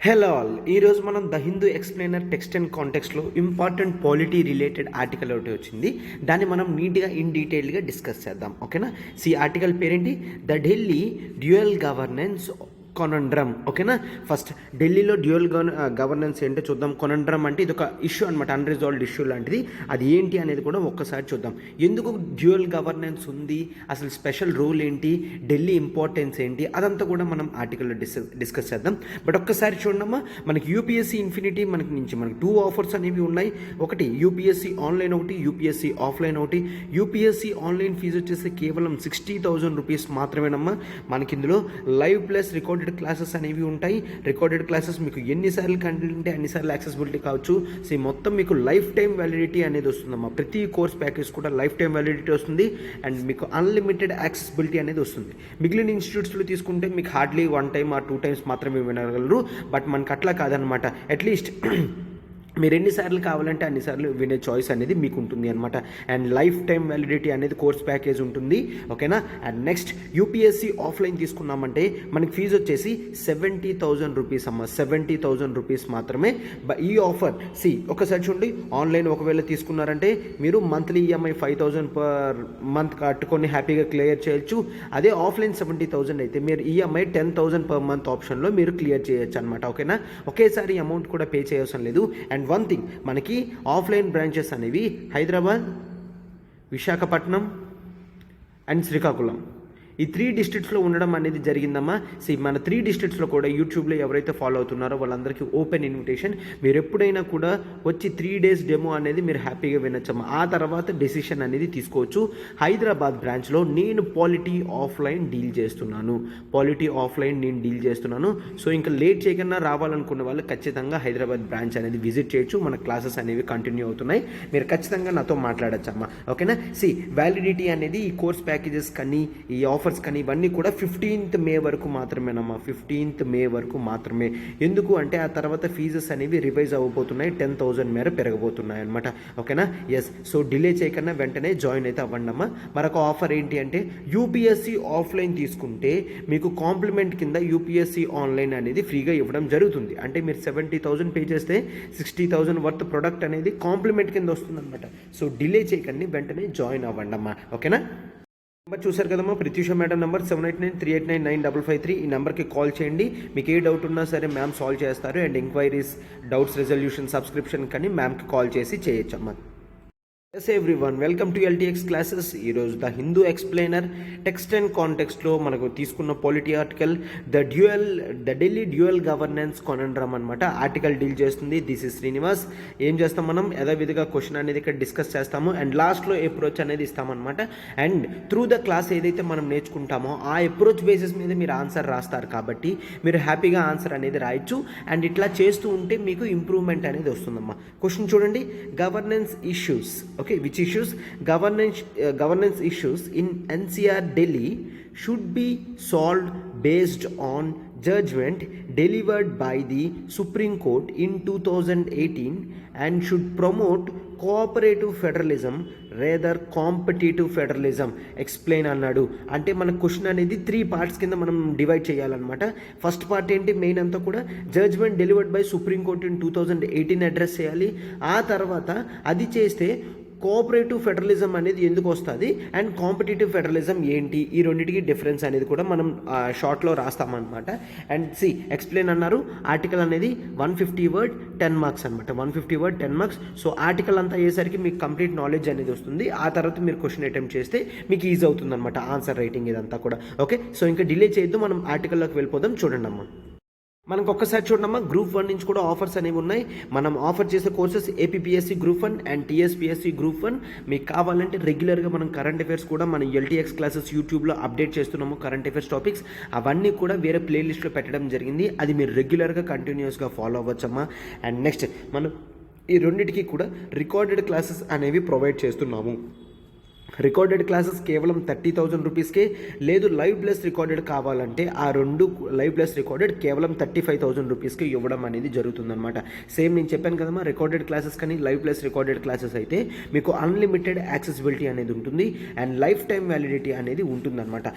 Hello all, ఈరోజు మనం the Hindu explainer text and కాంటెక్స్ట్లో ఇంపార్టెంట్ పాలిటీ రిలేటెడ్ ఆర్టికల్ ఒకటి వచ్చింది. దాన్ని మనం నీట్గా ఇన్ డీటెయిల్గా డిస్కస్ చేద్దాం. ఓకేనా? ఆర్టికల్ పేరేంటి? The Delhi dual governance conundrum. ఓకేనా? ఫస్ట్ ఢిల్లీలో డ్యూయల్ గవర్నెన్స్ ఏంటో చూద్దాం. కొనండ్రమ్ అంటే ఇది ఒక ఇష్యూ అనమాట, అన్రిజాల్వ్డ్ ఇష్యూ లాంటిది. అది ఏంటి అనేది కూడా ఒక్కసారి చూద్దాం. ఎందుకు డ్యూయల్ గవర్నెన్స్ ఉంది, అసలు స్పెషల్ రోల్ ఏంటి, ఢిల్లీ ఇంపార్టెన్స్ ఏంటి, అదంతా కూడా మనం ఆర్టికల్లో డిస్కస్ చేద్దాం. బట్ ఒక్కసారి చూడమ్మా, మనకి యూపీఎస్సీ ఇన్ఫినిటీ మనకి 2 ఆఫర్స్ అనేవి ఉన్నాయి. ఒకటి యూపీఎస్సీ ఆన్లైన్, ఒకటి యూపీఎస్సీ ఆఫ్లైన్. ఒకటి యూపీఎస్సీ ఆన్లైన్ ఫీజు వచ్చేసి కేవలం 60,000 రూపీస్ మాత్రమేనమ్మా. మనకి ఇందులో లైవ్ ప్లస్ రికార్డెడ్ క్లాసెస్ అనేవి ఉంటాయి. రికార్డెడ్ క్లాసెస్ మీకు ఎన్నిసార్లు కంటే అన్నిసార్లు యాక్సెసిబిలిటీ కావచ్చు. మొత్తం మీకు లైఫ్ టైం వ్యాలిడిటీ అనేది వస్తుందమ్మా. ప్రతి కోర్స్ ప్యాకేజ్ కూడా లైఫ్ టైం వ్యాలిడిటీ వస్తుంది అండ్ మీకు అన్లిమిటెడ్ యాక్సెసిబిలిటీ అనేది వస్తుంది. మిగిలిన ఇన్స్టిట్యూట్స్లో తీసుకుంటే మీకు హార్డ్లీ 1 టైమ్ ఆర్ 2 టైమ్స్ మాత్రమే వినగలరు. బట్ మనకు అట్లా కాదనమాట. అట్లీస్ట్ మీరు ఎన్నిసార్లు కావాలంటే అన్నిసార్లు వినే చాయిస్ అనేది మీకు ఉంటుంది అనమాట. అండ్ లైఫ్ టైం వ్యాలిడిటీ అనేది కోర్స్ ప్యాకేజ్ ఉంటుంది. ఓకేనా? అండ్ నెక్స్ట్ యూపీఎస్సీ ఆఫ్లైన్ తీసుకున్నామంటే మనకి ఫీజు వచ్చేసి 70,000 రూపీస్ అమ్మ. 70,000 రూపీస్ మాత్రమే. ఈ ఆఫర్ ఒకసారి చూడండి. ఆన్లైన్ ఒకవేళ తీసుకున్నారంటే మీరు మంత్లీ ఈఎంఐ 5,000 పర్ మంత్ కట్టుకొని హ్యాపీగా క్లియర్ చేయొచ్చు. అదే ఆఫ్లైన్ 70,000 అయితే మీరు ఈఎంఐ 10,000 పర్ మంత్ ఆప్షన్లో మీరు క్లియర్ చేయొచ్చు అనమాట. ఓకేనా? ఒకేసారి అమౌంట్ కూడా పే చేయవసరం లేదు. అండ్ వన్ థింగ్, మనకి ఆఫ్లైన్ బ్రాంచెస్ అనేవి హైదరాబాద్, విశాఖపట్నం అండ్ శ్రీకాకుళం, ఈ 3 డిస్ట్రిక్ట్స్లో ఉండడం అనేది జరిగిందమ్మా. మన 3 డిస్ట్రిక్ట్స్లో కూడా యూట్యూబ్లో ఎవరైతే ఫాలో అవుతున్నారో వాళ్ళందరికీ ఓపెన్ ఇన్విటేషన్. మీరు ఎప్పుడైనా కూడా వచ్చి 3 డేస్ డెమో అనేది మీరు హ్యాపీగా వినొచ్చమ్మా. ఆ తర్వాత డెసిషన్ అనేది తీసుకోవచ్చు. హైదరాబాద్ బ్రాంచ్లో నేను పాలిటీ ఆఫ్లైన్ డీల్ చేస్తున్నాను. సో ఇంకా లేట్ చేయకుండా రావాలనుకున్న వాళ్ళు ఖచ్చితంగా హైదరాబాద్ బ్రాంచ్ అనేది విజిట్ చేయొచ్చు. మన క్లాసెస్ అనేవి కంటిన్యూ అవుతున్నాయి. మీరు ఖచ్చితంగా నాతో మాట్లాడచ్చమ్మా. ఓకేనా? వ్యాలిడిటీ అనేది ఈ కోర్స్ ప్యాకేజెస్ కానీ ఈ ఆఫర్స్ కానీ ఇవన్నీ కూడా 15th మే వరకు మాత్రమేనమ్మా. 15th మే వరకు మాత్రమే. ఎందుకు అంటే ఆ తర్వాత ఫీజెస్ అనేవి రివైజ్ అవ్వబోతున్నాయి. 10,000 మేర పెరగబోతున్నాయి అనమాట. ఓకేనా? సో డిలే చేయకుండా వెంటనే జాయిన్ అయితే అవ్వండి అమ్మా. మరొక ఆఫర్ ఏంటి అంటే యూపీఎస్సీ ఆఫ్లైన్ తీసుకుంటే మీకు కాంప్లిమెంట్ కింద యూపీఎస్సీ ఆన్లైన్ అనేది ఫ్రీగా ఇవ్వడం జరుగుతుంది. అంటే మీరు 70,000 పే చేస్తే 60,000 వర్త్ ప్రొడక్ట్ అనేది కాంప్లిమెంట్ కింద వస్తుంది అనమాట. సో డిలే చేయకండి, వెంటనే జాయిన్ అవ్వండి అమ్మా. ఓకేనా? నెంబర్ చూసారు కదమ్మా, ప్రత్యూష మేడం నెంబర్ 7893899553. ఈ నెంబర్కి కాల్ చేయండి. మీకు ఏ డౌట్ ఉన్నా సరే మ్యామ్ సాల్వ్ చేస్తారు. And enquiries, doubts resolution, subscription కానీ మ్యామ్కి కాల్ చేసి చేయొచ్చమ్మా. Yes everyone, welcome to LTX classes. ఈరోజు the Hindu explainer text and కాంటెక్స్ట్లో మనకు తీసుకున్న polity article the Delhi dual governance conundrum అనమాట. ఆర్టికల్ డీల్ చేస్తుంది. This is Srinivas. ఏం చేస్తాం మనం, యథావిధిగా క్వశ్చన్ అనేది ఇక్కడ డిస్కస్ చేస్తాము అండ్ లాస్ట్లో అప్రోచ్ అనేది ఇస్తామన్నమాట. అండ్ త్రూ ద క్లాస్ ఏదైతే మనం నేర్చుకుంటామో ఆ అప్రోచ్ బేసిస్ మీద మీరు ఆన్సర్ రాస్తారు కాబట్టి మీరు హ్యాపీగా ఆన్సర్ అనేది రాయొచ్చు. అండ్ ఇట్లా చేస్తూ ఉంటే మీకు ఇంప్రూవ్మెంట్ అనేది వస్తుందమ్మా. క్వశ్చన్ చూడండి. Governance issues. Okay, which issues? Governance issues in NCR Delhi should be solved based on judgment delivered by the Supreme Court in 2018 and should promote cooperative federalism rather competitive federalism. Explain అన్నాడు. అంటే మన question అనేది 3 parts కింద మనం divide చేయాలన్నమాట. First part ఏంటి, main అంతా కూడా judgement delivered by supreme court in 2018 address చేయాలి. ఆ తర్వాత అది చేస్తే కోఆపరేటివ్ ఫెడరలిజం అనేది ఎందుకు వస్తుంది అండ్ కాంపిటేటివ్ ఫెడరలిజం ఏంటి, ఈ రెండింటికి డిఫరెన్స్ అనేది కూడా మనం షార్ట్లో రాస్తామన్నమాట. అండ్ ఎక్స్ప్లెయిన్ అన్నారు. ఆర్టికల్ అనేది 150 వర్డ్ 10 మార్క్స్ అనమాట. 150 వర్డ్ 10 మార్క్స్. సో ఆర్టికల్ అంతా అయ్యేసరికి మీకు కంప్లీట్ నాలెడ్జ్ అనేది వస్తుంది. ఆ తర్వాత మీరు క్వశ్చన్ అటెంప్ట్ చేస్తే మీకు ఈజీ అవుతుంది అనమాట ఆన్సర్ రైటింగ్ ఇదంతా కూడా. ఓకే, సో ఇంకా డిలే చేయొద్దు, మనం ఆర్టికల్లోకి వెళ్ళిపోదాం. చూడండి అమ్మా, మనకు ఒక్కసారి చూడమ్మా, గ్రూప్ 1 నుంచి కూడా ఆఫర్స్ అనేవి ఉన్నాయి. మనం ఆఫర్ చేసే courses APPSC group 1 and TSPSC group 1. మీకు కావాలంటే రెగ్యులర్గా మనం కరెంట్ అఫైర్స్ కూడా మన ఎల్టీఎక్స్ క్లాసెస్ యూట్యూబ్లో అప్డేట్ చేస్తున్నాము. కరెంట్ అఫైర్స్ టాపిక్స్ అవన్నీ కూడా వేరే ప్లేలిస్ట్లో పెట్టడం జరిగింది. అది మీరు రెగ్యులర్గా కంటిన్యూస్గా ఫాలో అవ్వచ్చమ్మా. అండ్ నెక్స్ట్ మనం ఈ రెండింటికి కూడా రికార్డెడ్ క్లాసెస్ అనేవి ప్రొవైడ్ చేస్తున్నాము. రికార్డెడ్ క్లాసెస్ కేవలం 30,000 రూపీస్కే, లేదు లైవ్ ప్లస్ రికార్డెడ్ కావాలంటే ఆ రెండు లైవ్ ప్లస్ రికార్డెడ్ కేవలం 35,000 రూపీస్కి ఇవ్వడం అనేది జరుగుతుందన్నమాట. సేమ్ నేను చెప్పాను కదమ్మా, రికార్డెడ్ క్లాసెస్ కానీ లైవ్ ప్లస్ రికార్డెడ్ క్లాసెస్ అయితే మీకు అన్లిమిటెడ్ యాక్సెసిబిలిటీ అనేది ఉంటుంది అండ్ లైఫ్ టైం వ్యాలిడిటీ అనేది ఉంటుందన్నమాట.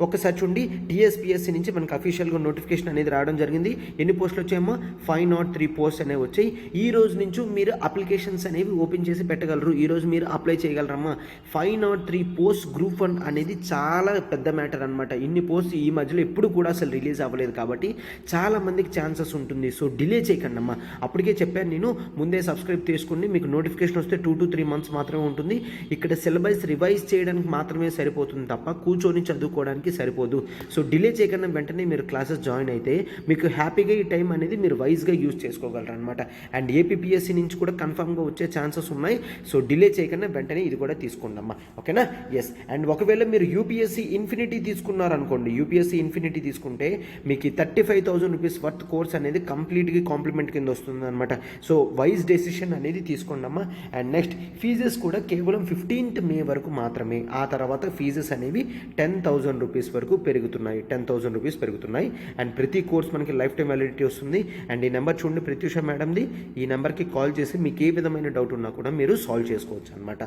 ఒకసారి చూడండి, టీఎస్పీఎస్సీ నుంచి మనకు అఫీషియల్గా నోటిఫికేషన్ అనేది రావడం జరిగింది. ఎన్ని పోస్టులు వచ్చాయమ్మా? 503 పోస్ట్ అనేవి వచ్చాయి. ఈ రోజు నుంచి మీరు అప్లికేషన్స్ అనేవి ఓపెన్ చేసి పెట్టగలరు. ఈరోజు మీరు అప్లై చేయగలరమ్మా. 503 పోస్ట్ గ్రూప్ 1 అనేది చాలా పెద్ద మ్యాటర్ అనమాట. ఇన్ని పోస్ట్ ఈ మధ్యలో ఎప్పుడు కూడా అసలు రిలీజ్ అవ్వలేదు కాబట్టి చాలా మందికి ఛాన్సెస్ ఉంటుంది. సో డిలే చేయకండి అమ్మా. అప్పటికే చెప్పాను నేను, ముందే సబ్స్క్రైబ్ చేసుకోండి. మీకు నోటిఫికేషన్ వస్తే 2 to 3 months మాత్రమే ఉంటుంది. ఇక్కడ సిలబస్ రివైజ్ చేయడానికి మాత్రమే సరిపోతుంది తప్ప కూర్చొని చదువుకోవడానికి సరిపోదు. సో డిలే చేయకుండా వెంటనే మీరు క్లాసెస్ జాయిన్ అయితే మీకు హ్యాపీగా ఈ టైం అనేది మీరు వైజ్గా యూజ్ చేసుకోగలరు అనమాట. అండ్ ఏపీపీఎస్సీ నుంచి కూడా కన్ఫామ్గా వచ్చే ఛాన్సెస్ ఉన్నాయి. సో డిలే చేయకుండా వెంటనే ఇది కూడా తీసుకోండి అమ్మా. ఓకేనా? ఎస్. అండ్ ఒకవేళ మీరు యూపీఎస్సీ ఇన్ఫినిటీ తీసుకున్నారనుకోండి, యూపీఎస్సీ ఇన్ఫినిటీ తీసుకుంటే మీకు 35,000 రూపీస్ వర్త్ కోర్స్ అనేది కంప్లీట్గా కాంప్లిమెంట్ కింద వస్తుంది అనమాట. సో వైజ్ డెసిషన్ అనేది తీసుకోండి అమ్మా. అండ్ నెక్స్ట్ ఫీజెస్ కూడా కేవలం 15th May వరకు మాత్రమే. ఆ తర్వాత ఫీజెస్ అనేవి 10,000 రూపీస్ వరకు పెరుగుతున్నాయి. 10,000 రూపీస్ పెరుగుతున్నాయి. అండ్ ప్రతి కోర్స్ మనకి లైఫ్ టైం వ్యాలిడిటీ వస్తుంది. అండ్ ఈ నెంబర్ చూడండి, ప్రత్యూష మేడంది. ఈ నెంబర్కి కాల్ చేసి మీకు ఏ విధమైన డౌట్ ఉన్నా కూడా మీరు సాల్వ్ చేసుకోవచ్చు అనమాట.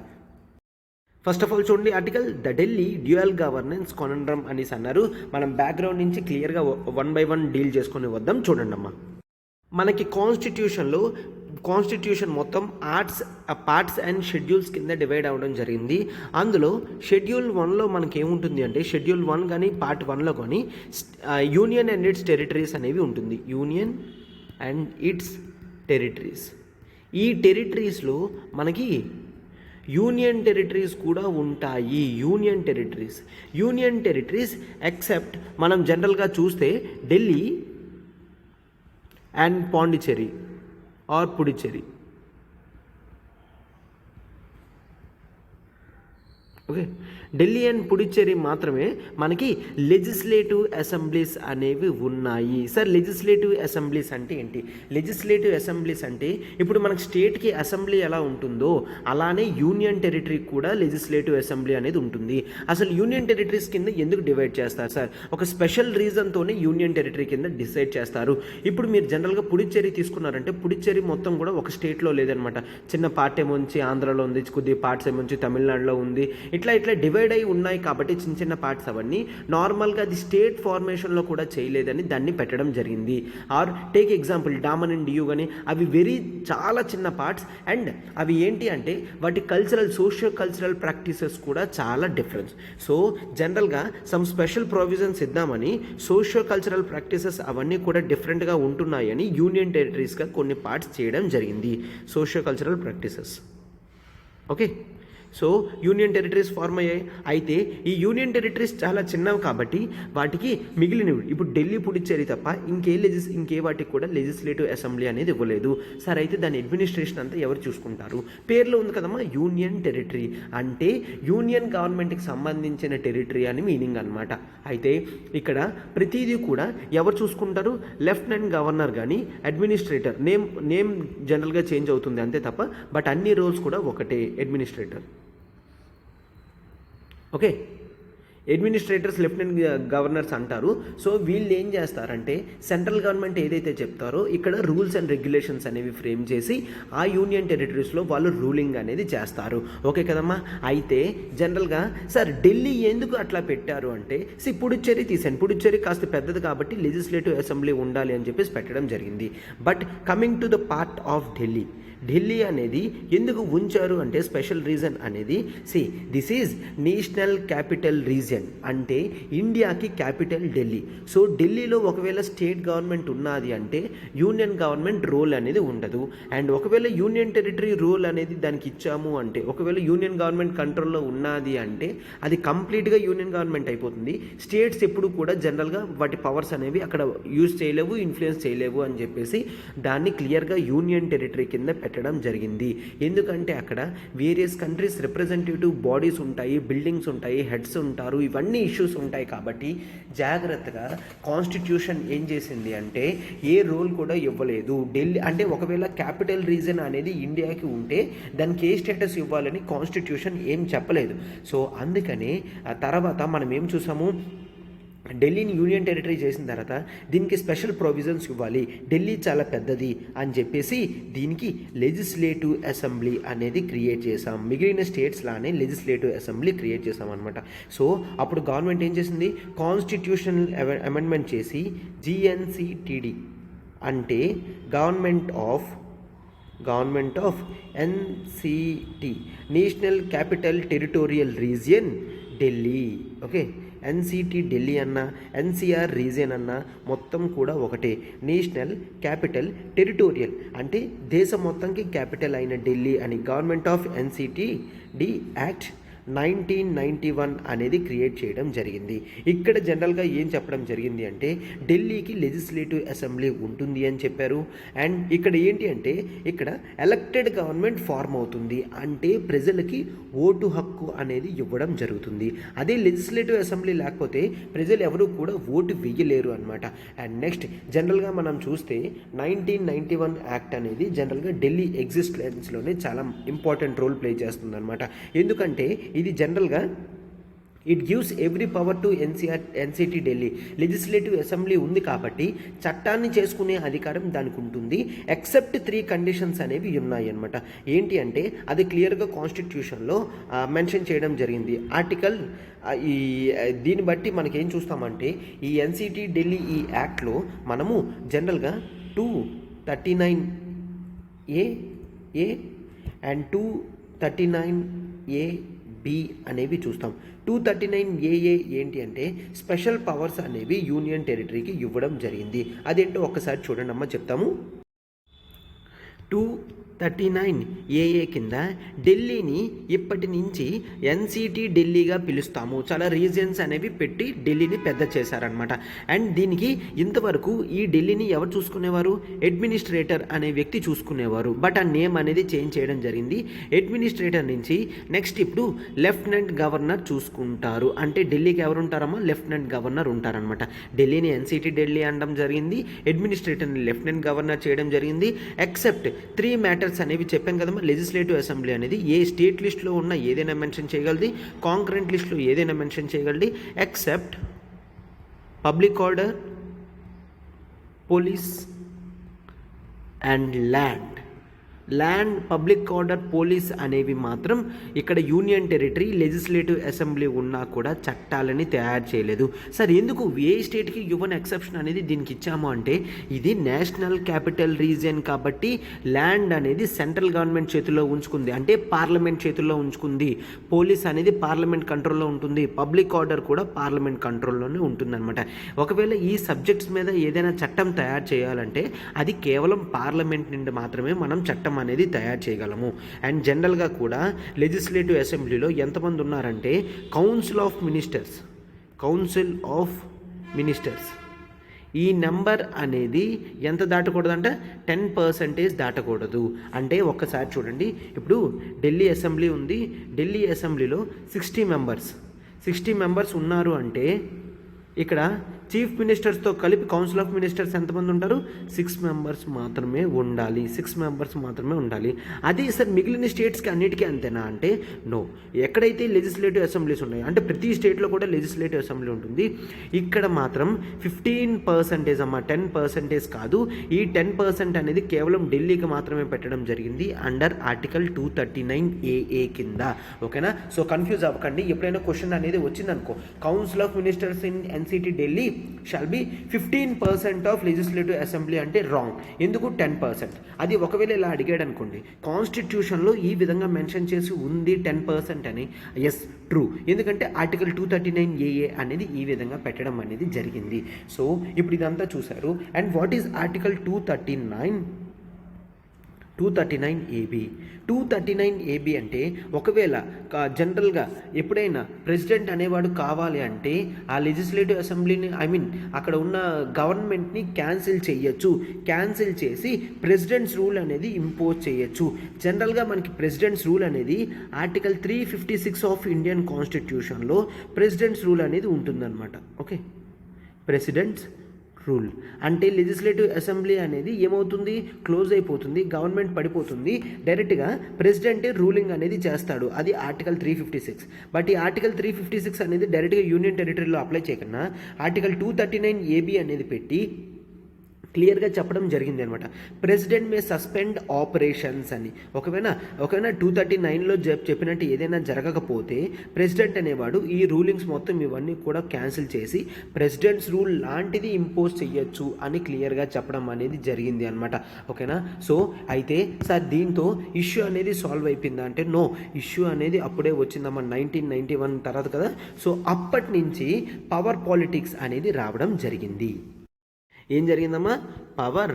ఫస్ట్ ఆఫ్ ఆల్ చూడండి article, the Delhi dual governance conundrum అనేసి అన్నారు. మనం బ్యాక్గ్రౌండ్ నుంచి క్లియర్గా 1 by 1 డీల్ చేసుకొని వద్దాం. చూడండి అమ్మా, మనకి కాన్స్టిట్యూషన్ మొత్తం పార్ట్స్ అండ్ షెడ్యూల్స్ కింద డివైడ్ అవ్వడం జరిగింది. అందులో షెడ్యూల్ 1లో మనకి ఏముంటుంది అంటే, షెడ్యూల్ 1 కానీ పార్ట్ 1లో కానీ యూనియన్ అండ్ ఇట్స్ టెరిటరీస్ అనేవి ఉంటుంది. Union and it's territories. ఈ టెరిటరీస్లో మనకి యూనియన్ టెరిటరీస్ కూడా ఉంటాయి. యూనియన్ టెరిటరీస్ ఎక్సెప్ట్ మనం జనరల్గా చూస్తే Delhi and Pondicherry or Puducherry. Okay, Delhi and Puducherry మాత్రమే మనకి లెజిస్లేటివ్ అసెంబ్లీస్ అనేవి ఉన్నాయి. సార్ లెజిస్లేటివ్ అసెంబ్లీస్ అంటే ఏంటి? లెజిస్లేటివ్ అసెంబ్లీస్ అంటే ఇప్పుడు మనకి స్టేట్కి అసెంబ్లీ ఎలా ఉంటుందో అలానే యూనియన్ టెరిటరీకి కూడా లెజిస్లేటివ్ అసెంబ్లీ అనేది ఉంటుంది. అసలు యూనియన్ టెరిటరీస్ కింద ఎందుకు డివైడ్ చేస్తారు సార్? ఒక స్పెషల్ రీజన్తోనే యూనియన్ టెరిటరీ కింద డిసైడ్ చేస్తారు. ఇప్పుడు మీరు జనరల్గా పుడుచ్చేరి తీసుకున్నారంటే పుడుచ్చేరి మొత్తం కూడా ఒక స్టేట్లో లేదనమాట. చిన్న పార్ట్ ఏమొంచి ఆంధ్రాలో ఉంది, కొద్ది పార్ట్స్ ఏమొంచి తమిళనాడులో ఉంది. ఇట్లా డివైడ్ అయి ఉన్నాయి కాబట్టి చిన్న పార్ట్స్ అవన్నీ నార్మల్గా అది స్టేట్ ఫార్మేషన్లో కూడా చేయలేదని దాన్ని పెట్టడం జరిగింది. Or take example Daman and Diu కానీ అవి చాలా చిన్న పార్ట్స్ అండ్ అవి ఏంటి అంటే వాటి సోషియో కల్చరల్ ప్రాక్టీసెస్ కూడా చాలా డిఫరెన్స్. సో జనరల్గా సమ్ స్పెషల్ ప్రొవిజన్స్ ఇద్దామని సోషియో కల్చరల్ ప్రాక్టీసెస్ అవన్నీ కూడా డిఫరెంట్గా ఉంటున్నాయని యూనియన్ టెరిటరీస్గా కొన్ని పార్ట్స్ చేయడం జరిగింది. Socio cultural practices. Okay, so union territories form అయ్యాయి. అయితే ఈ యూనియన్ టెరిటరీస్ చాలా చిన్నవి కాబట్టి వాటికి మిగిలినవి ఇప్పుడు ఢిల్లీ పుడుచ్చేరి తప్ప ఇంకే వాటికి కూడా లెజిస్లేటివ్ అసెంబ్లీ అనేది ఇవ్వలేదు. సరే, అయితే దాని అడ్మినిస్ట్రేషన్ అంతా ఎవరు చూసుకుంటారు? పేర్లో ఉంది కదమ్మా యూనియన్ టెరిటరీ అంటే యూనియన్ గవర్నమెంట్కి సంబంధించిన టెరిటరీ అని మీనింగ్ అనమాట. అయితే ఇక్కడ ప్రతిదీ కూడా ఎవరు చూసుకుంటారు? లెఫ్టినెంట్ గవర్నర్ కానీ అడ్మినిస్ట్రేటర్. నేమ్ జనరల్గా చేంజ్ అవుతుంది అంతే తప్ప బట్ అన్ని రోల్స్ కూడా ఒకటే, administrator. Okay, administrators lieutenant governors అంటారు. సో వీళ్ళు ఏం చేస్తారంటే సెంట్రల్ గవర్నమెంట్ ఏదైతే చెప్తారో ఇక్కడ రూల్స్ అండ్ రెగ్యులేషన్స్ అనేవి ఫ్రేమ్ చేసి ఆ యూనియన్ టెరిటరీస్లో వాళ్ళు రూలింగ్ అనేది చేస్తారు. ఓకే కదమ్మా? అయితే జనరల్గా సార్ ఢిల్లీ ఎందుకు అట్లా పెట్టారు అంటే పుడుచ్చేరి కాస్త పెద్దది కాబట్టి లెజిస్లేటివ్ అసెంబ్లీ ఉండాలి అని చెప్పేసి పెట్టడం జరిగింది. But coming to the part of Delhi అనేది ఎందుకు ఉంచారు అంటే స్పెషల్ రీజన్ అనేది this is national capital region అంటే ఇండియాకి క్యాపిటల్ ఢిల్లీ. సో ఢిల్లీలో ఒకవేళ స్టేట్ గవర్నమెంట్ ఉన్నది అంటే యూనియన్ గవర్నమెంట్ రోల్ అనేది ఉండదు. అండ్ ఒకవేళ యూనియన్ టెరిటరీ రోల్ అనేది దానికి ఇచ్చాము అంటే ఒకవేళ యూనియన్ గవర్నమెంట్ కంట్రోల్లో ఉన్నది అంటే అది కంప్లీట్గా యూనియన్ గవర్నమెంట్ అయిపోతుంది. స్టేట్స్ ఎప్పుడు కూడా జనరల్గా వాటి పవర్స్ అనేవి అక్కడ యూజ్ చేయలేవు, ఇన్ఫ్లుయెన్స్ చేయలేవు అని చెప్పేసి దాన్ని క్లియర్గా యూనియన్ టెరిటరీ కింద పెట్టడం జరిగింది. ఎందుకంటే అక్కడ వేరియస్ కంట్రీస్ రిప్రజెంటేటివ్ బాడీస్ ఉంటాయి, బిల్డింగ్స్ ఉంటాయి, హెడ్స్ ఉంటారు, ఇవన్నీ ఇష్యూస్ ఉంటాయి. కాబట్టి జాగ్రత్తగా కాన్స్టిట్యూషన్ ఏం చేసింది అంటే ఏ రోల్ కూడా ఇవ్వలేదు. ఢిల్లీ అంటే ఒకవేళ క్యాపిటల్ రీజన్ అనేది ఇండియాకి ఉంటే దానికి ఏ స్టేటస్ ఇవ్వాలని కాన్స్టిట్యూషన్ ఏం చెప్పలేదు. సో అందుకనే తర్వాత మనం ఏం చూసాము, ఢిల్లీని యూనియన్ టెరిటరీ చేసిన తర్వాత దీనికి స్పెషల్ ప్రొవిజన్స్ ఇవ్వాలి, ఢిల్లీ చాలా పెద్దది అని చెప్పేసి దీనికి లెజిస్లేటివ్ అసెంబ్లీ అనేది క్రియేట్ చేసాం. మిగిలిన స్టేట్స్ లానే లెజిస్లేటివ్ అసెంబ్లీ క్రియేట్ చేసాం అనమాట. సో అప్పుడు గవర్నమెంట్ ఏం చేసింది, కాన్స్టిట్యూషనల్ అమెండ్మెంట్ చేసి జిఎన్సిటిడి అంటే government of NCT, national capital territorial region Delhi. Okay, NCT Delhi అన్న, ఎన్సిఆర్ రీజియన్ అన్న మొత్తం కూడా ఒకటే. నేషనల్ క్యాపిటల్ టెరిటోరియల్ అంటే దేశం మొత్తంకి క్యాపిటల్ అయిన ఢిల్లీ అని government of NCT D act 1991 అనేది క్రియేట్ చేయడం జరిగింది. ఇక్కడ జనరల్గా ఏం చెప్పడం జరిగింది అంటే ఢిల్లీకి లెజిస్లేటివ్ అసెంబ్లీ ఉంటుంది అని చెప్పారు. అండ్ ఇక్కడ ఏంటి అంటే ఇక్కడ ఎలక్టెడ్ గవర్నమెంట్ ఫార్మ్ అవుతుంది, అంటే ప్రజలకి ఓటు హక్కు అనేది ఇవ్వడం జరుగుతుంది. అదే లెజిస్లేటివ్ అసెంబ్లీ లేకపోతే ప్రజలు ఎవరు కూడా ఓటు వేయలేరు అనమాట. అండ్ నెక్స్ట్ జనరల్గా మనం చూస్తే 1991 యాక్ట్ అనేది జనరల్గా ఢిల్లీ ఎగ్జిస్టెన్స్లోనే చాలా ఇంపార్టెంట్ రోల్ ప్లే చేస్తుంది అనమాట. ఎందుకంటే ఇది జనరల్గా it gives every power to NCT Delhi. Legislative assembly ఉంది కాబట్టి చట్టాన్ని చేసుకునే అధికారం దానికి ఉంటుంది, ఎక్సెప్ట్ 3 కండిషన్స్ అనేవి ఉన్నాయి అనమాట. ఏంటి అంటే అది క్లియర్గా కాన్స్టిట్యూషన్లో మెన్షన్ చేయడం జరిగింది. ఆర్టికల్ దీన్ని బట్టి మనకేం చూస్తామంటే ఈ ఎన్సిటి ఢిల్లీ ఈ యాక్ట్లో మనము జనరల్గా 239A అండ్ 239A బి అనేవి చూస్తాం. 239AA ఏంటి అంటే స్పెషల్ పవర్స్ అనేవి యూనియన్ టెరిటరీకి ఇవ్వడం జరిగింది. అదేంటో ఒక్కసారి చూడండి అమ్మ, చెప్తాము. 239AA కింద ఢిల్లీని ఇప్పటి నుంచి ఎన్సిటి ఢిల్లీగా పిలుస్తాము. చాలా రీజన్స్ అనేవి పెట్టి ఢిల్లీని పెద్ద చేశారనమాట. అండ్ దీనికి ఇంతవరకు ఈ ఢిల్లీని ఎవరు చూసుకునేవారు, అడ్మినిస్ట్రేటర్ అనే వ్యక్తి చూసుకునేవారు. బట్ ఆ నేమ్ అనేది చేంజ్ చేయడం జరిగింది. అడ్మినిస్ట్రేటర్ నుంచి నెక్స్ట్ ఇప్పుడు లెఫ్టినెంట్ గవర్నర్ చూసుకుంటారు. అంటే ఢిల్లీకి ఎవరు ఉంటారమ్మా, లెఫ్టినెంట్ గవర్నర్ ఉంటారనమాట. ఢిల్లీని ఎన్సిటి ఢిల్లీ అనడం జరిగింది, అడ్మినిస్ట్రేటర్ని లెఫ్టినెంట్ గవర్నర్ చేయడం జరిగింది. ఎక్సెప్ట్ 3 మ్యాటర్స్ అనేవి చెప్పాం కదమ్మా. లెజిస్లేటివ్ అసెంబ్లీ అనేది ఏ స్టేట్ లిస్ట్లో ఉన్న ఏదైనా మెన్షన్ చేయగలది, కాంకరెంట్ లిస్ట్లో ఏదైనా మెన్షన్ చేయగలది, except public order, police and land. Public order, police అనేవి మాత్రం ఇక్కడ యూనియన్ టెరిటరీ లెజిస్లేటివ్ అసెంబ్లీ ఉన్నా కూడా చట్టాలని తయారు చేయలేదు. సార్ ఎందుకు ఏ స్టేట్కి యువన్ ఎక్సెప్షన్ అనేది దీనికి ఇచ్చాము అంటే ఇది నేషనల్ క్యాపిటల్ రీజియన్ కాబట్టి ల్యాండ్ అనేది సెంట్రల్ గవర్నమెంట్ చేతుల్లో ఉంచుకుంది, అంటే పార్లమెంట్ చేతుల్లో ఉంచుకుంది. పోలీస్ అనేది పార్లమెంట్ కంట్రోల్లో ఉంటుంది, పబ్లిక్ ఆర్డర్ కూడా పార్లమెంట్ కంట్రోల్లోనే ఉంటుందన్నమాట. ఒకవేళ ఈ సబ్జెక్ట్స్ మీద ఏదైనా చట్టం తయారు చేయాలంటే అది కేవలం పార్లమెంట్ నుండి మాత్రమే మనం చట్టం అనేది తయారు చేయగలము. అండ్ జనరల్గా కూడా లెజిస్లేటివ్ అసెంబ్లీలో ఎంతమంది ఉన్నారంటే కౌన్సిల్ ఆఫ్ మినిస్టర్స్ ఈ నెంబర్ అనేది ఎంత దాటకూడదంటే 10% దాటకూడదు. అంటే ఒక్కసారి చూడండి, ఇప్పుడు ఢిల్లీ అసెంబ్లీ ఉంది, ఢిల్లీ అసెంబ్లీలో 60 మెంబర్స్ ఉన్నారు అంటే ఇక్కడ చీఫ్ మినిస్టర్స్తో కలిపి కౌన్సిల్ ఆఫ్ మినిస్టర్స్ ఎంతమంది ఉంటారు, 6 మెంబర్స్ మాత్రమే ఉండాలి. అదే సార్ మిగిలిన స్టేట్స్కి అన్నిటికీ అంతేనా అంటే నో. ఎక్కడైతే లెజిస్లేటివ్ అసెంబ్లీస్ ఉన్నాయో అంటే ప్రతి స్టేట్లో కూడా లెజిస్లేటివ్ అసెంబ్లీ ఉంటుంది, ఇక్కడ మాత్రం 15% అమ్మా, 10% కాదు. ఈ 10% అనేది కేవలం ఢిల్లీకి మాత్రమే పెట్టడం జరిగింది అండర్ ఆర్టికల్ 239AA కింద. ఓకేనా? సో కన్ఫ్యూజ్ అవ్వకండి. ఎప్పుడైనా క్వశ్చన్ అనేది వచ్చిందనుకో, council of ministers in NCT Delhi shall be 15% of legislative assembly అంటే రాంగ్. ఎందుకు 10%? అది ఒకవేళ ఇలా అడిగాడు అనుకోండి, కాన్స్టిట్యూషన్లో ఈ విధంగా మెన్షన్ చేసి ఉంది 10% అని, ఎస్ ట్రూ. ఎందుకంటే ఆర్టికల్ 239AA అనేది ఈ విధంగా పెట్టడం అనేది జరిగింది. సో ఇప్పుడు ఇదంతా చూశారు. And what is article 239? 239 AB. 239 AB అంటే ఒకవేళ జనరల్గా ఎప్పుడైనా ప్రెసిడెంట్ అనేవాడు కావాలి అంటే ఆ లెజిస్లేటివ్ అసెంబ్లీని అక్కడ ఉన్న గవర్నమెంట్ని క్యాన్సిల్ చేయొచ్చు. క్యాన్సిల్ చేసి ప్రెసిడెంట్స్ రూల్ అనేది ఇంపోజ్ చేయొచ్చు. జనరల్గా మనకి ప్రెసిడెంట్స్ రూల్ అనేది ఆర్టికల్ 356 ఆఫ్ ఇండియన్ కాన్స్టిట్యూషన్లో ప్రెసిడెంట్స్ రూల్ అనేది ఉంటుందన్నమాట. ఓకే, ప్రెసిడెంట్స్ రూల్ అంటే లెజిస్లేటివ్ అసెంబ్లీ అనేది ఏమవుతుంది, క్లోజ్ అయిపోతుంది, గవర్నమెంట్ పడిపోతుంది, డైరెక్ట్గా ప్రెసిడెంటే రూలింగ్ అనేది చేస్తాడు. అది ఆర్టికల్ 356. బట్ ఈ ఆర్టికల్ 356 అనేది డైరెక్ట్గా యూనియన్ టెరిటరీలో అప్లై చేయకుండా ఆర్టికల్ 239 AB అనేది పెట్టి క్లియర్గా చెప్పడం జరిగింది అనమాట. ప్రెసిడెంట్ మే సస్పెండ్ ఆపరేషన్స్ అని. ఒకవేళ 239లో చెప్పినట్టు ఏదైనా జరగకపోతే ప్రెసిడెంట్ అనేవాడు ఈ రూలింగ్స్ మొత్తం ఇవన్నీ కూడా క్యాన్సిల్ చేసి ప్రెసిడెంట్స్ రూల్ లాంటిది ఇంపోజ్ చేయొచ్చు అని క్లియర్గా చెప్పడం అనేది జరిగింది అనమాట. ఓకేనా. సో అయితే సార్ దీంతో ఇష్యూ అనేది సాల్వ్ అయిపోయిందా అంటే నో, ఇష్యూ అనేది అప్పుడే వచ్చిందమ్మా 1991 తర్వాత కదా. సో అప్పటి నుంచి పవర్ పాలిటిక్స్ అనేది రావడం జరిగింది. ఏం జరిగిందమ్మా, పవర్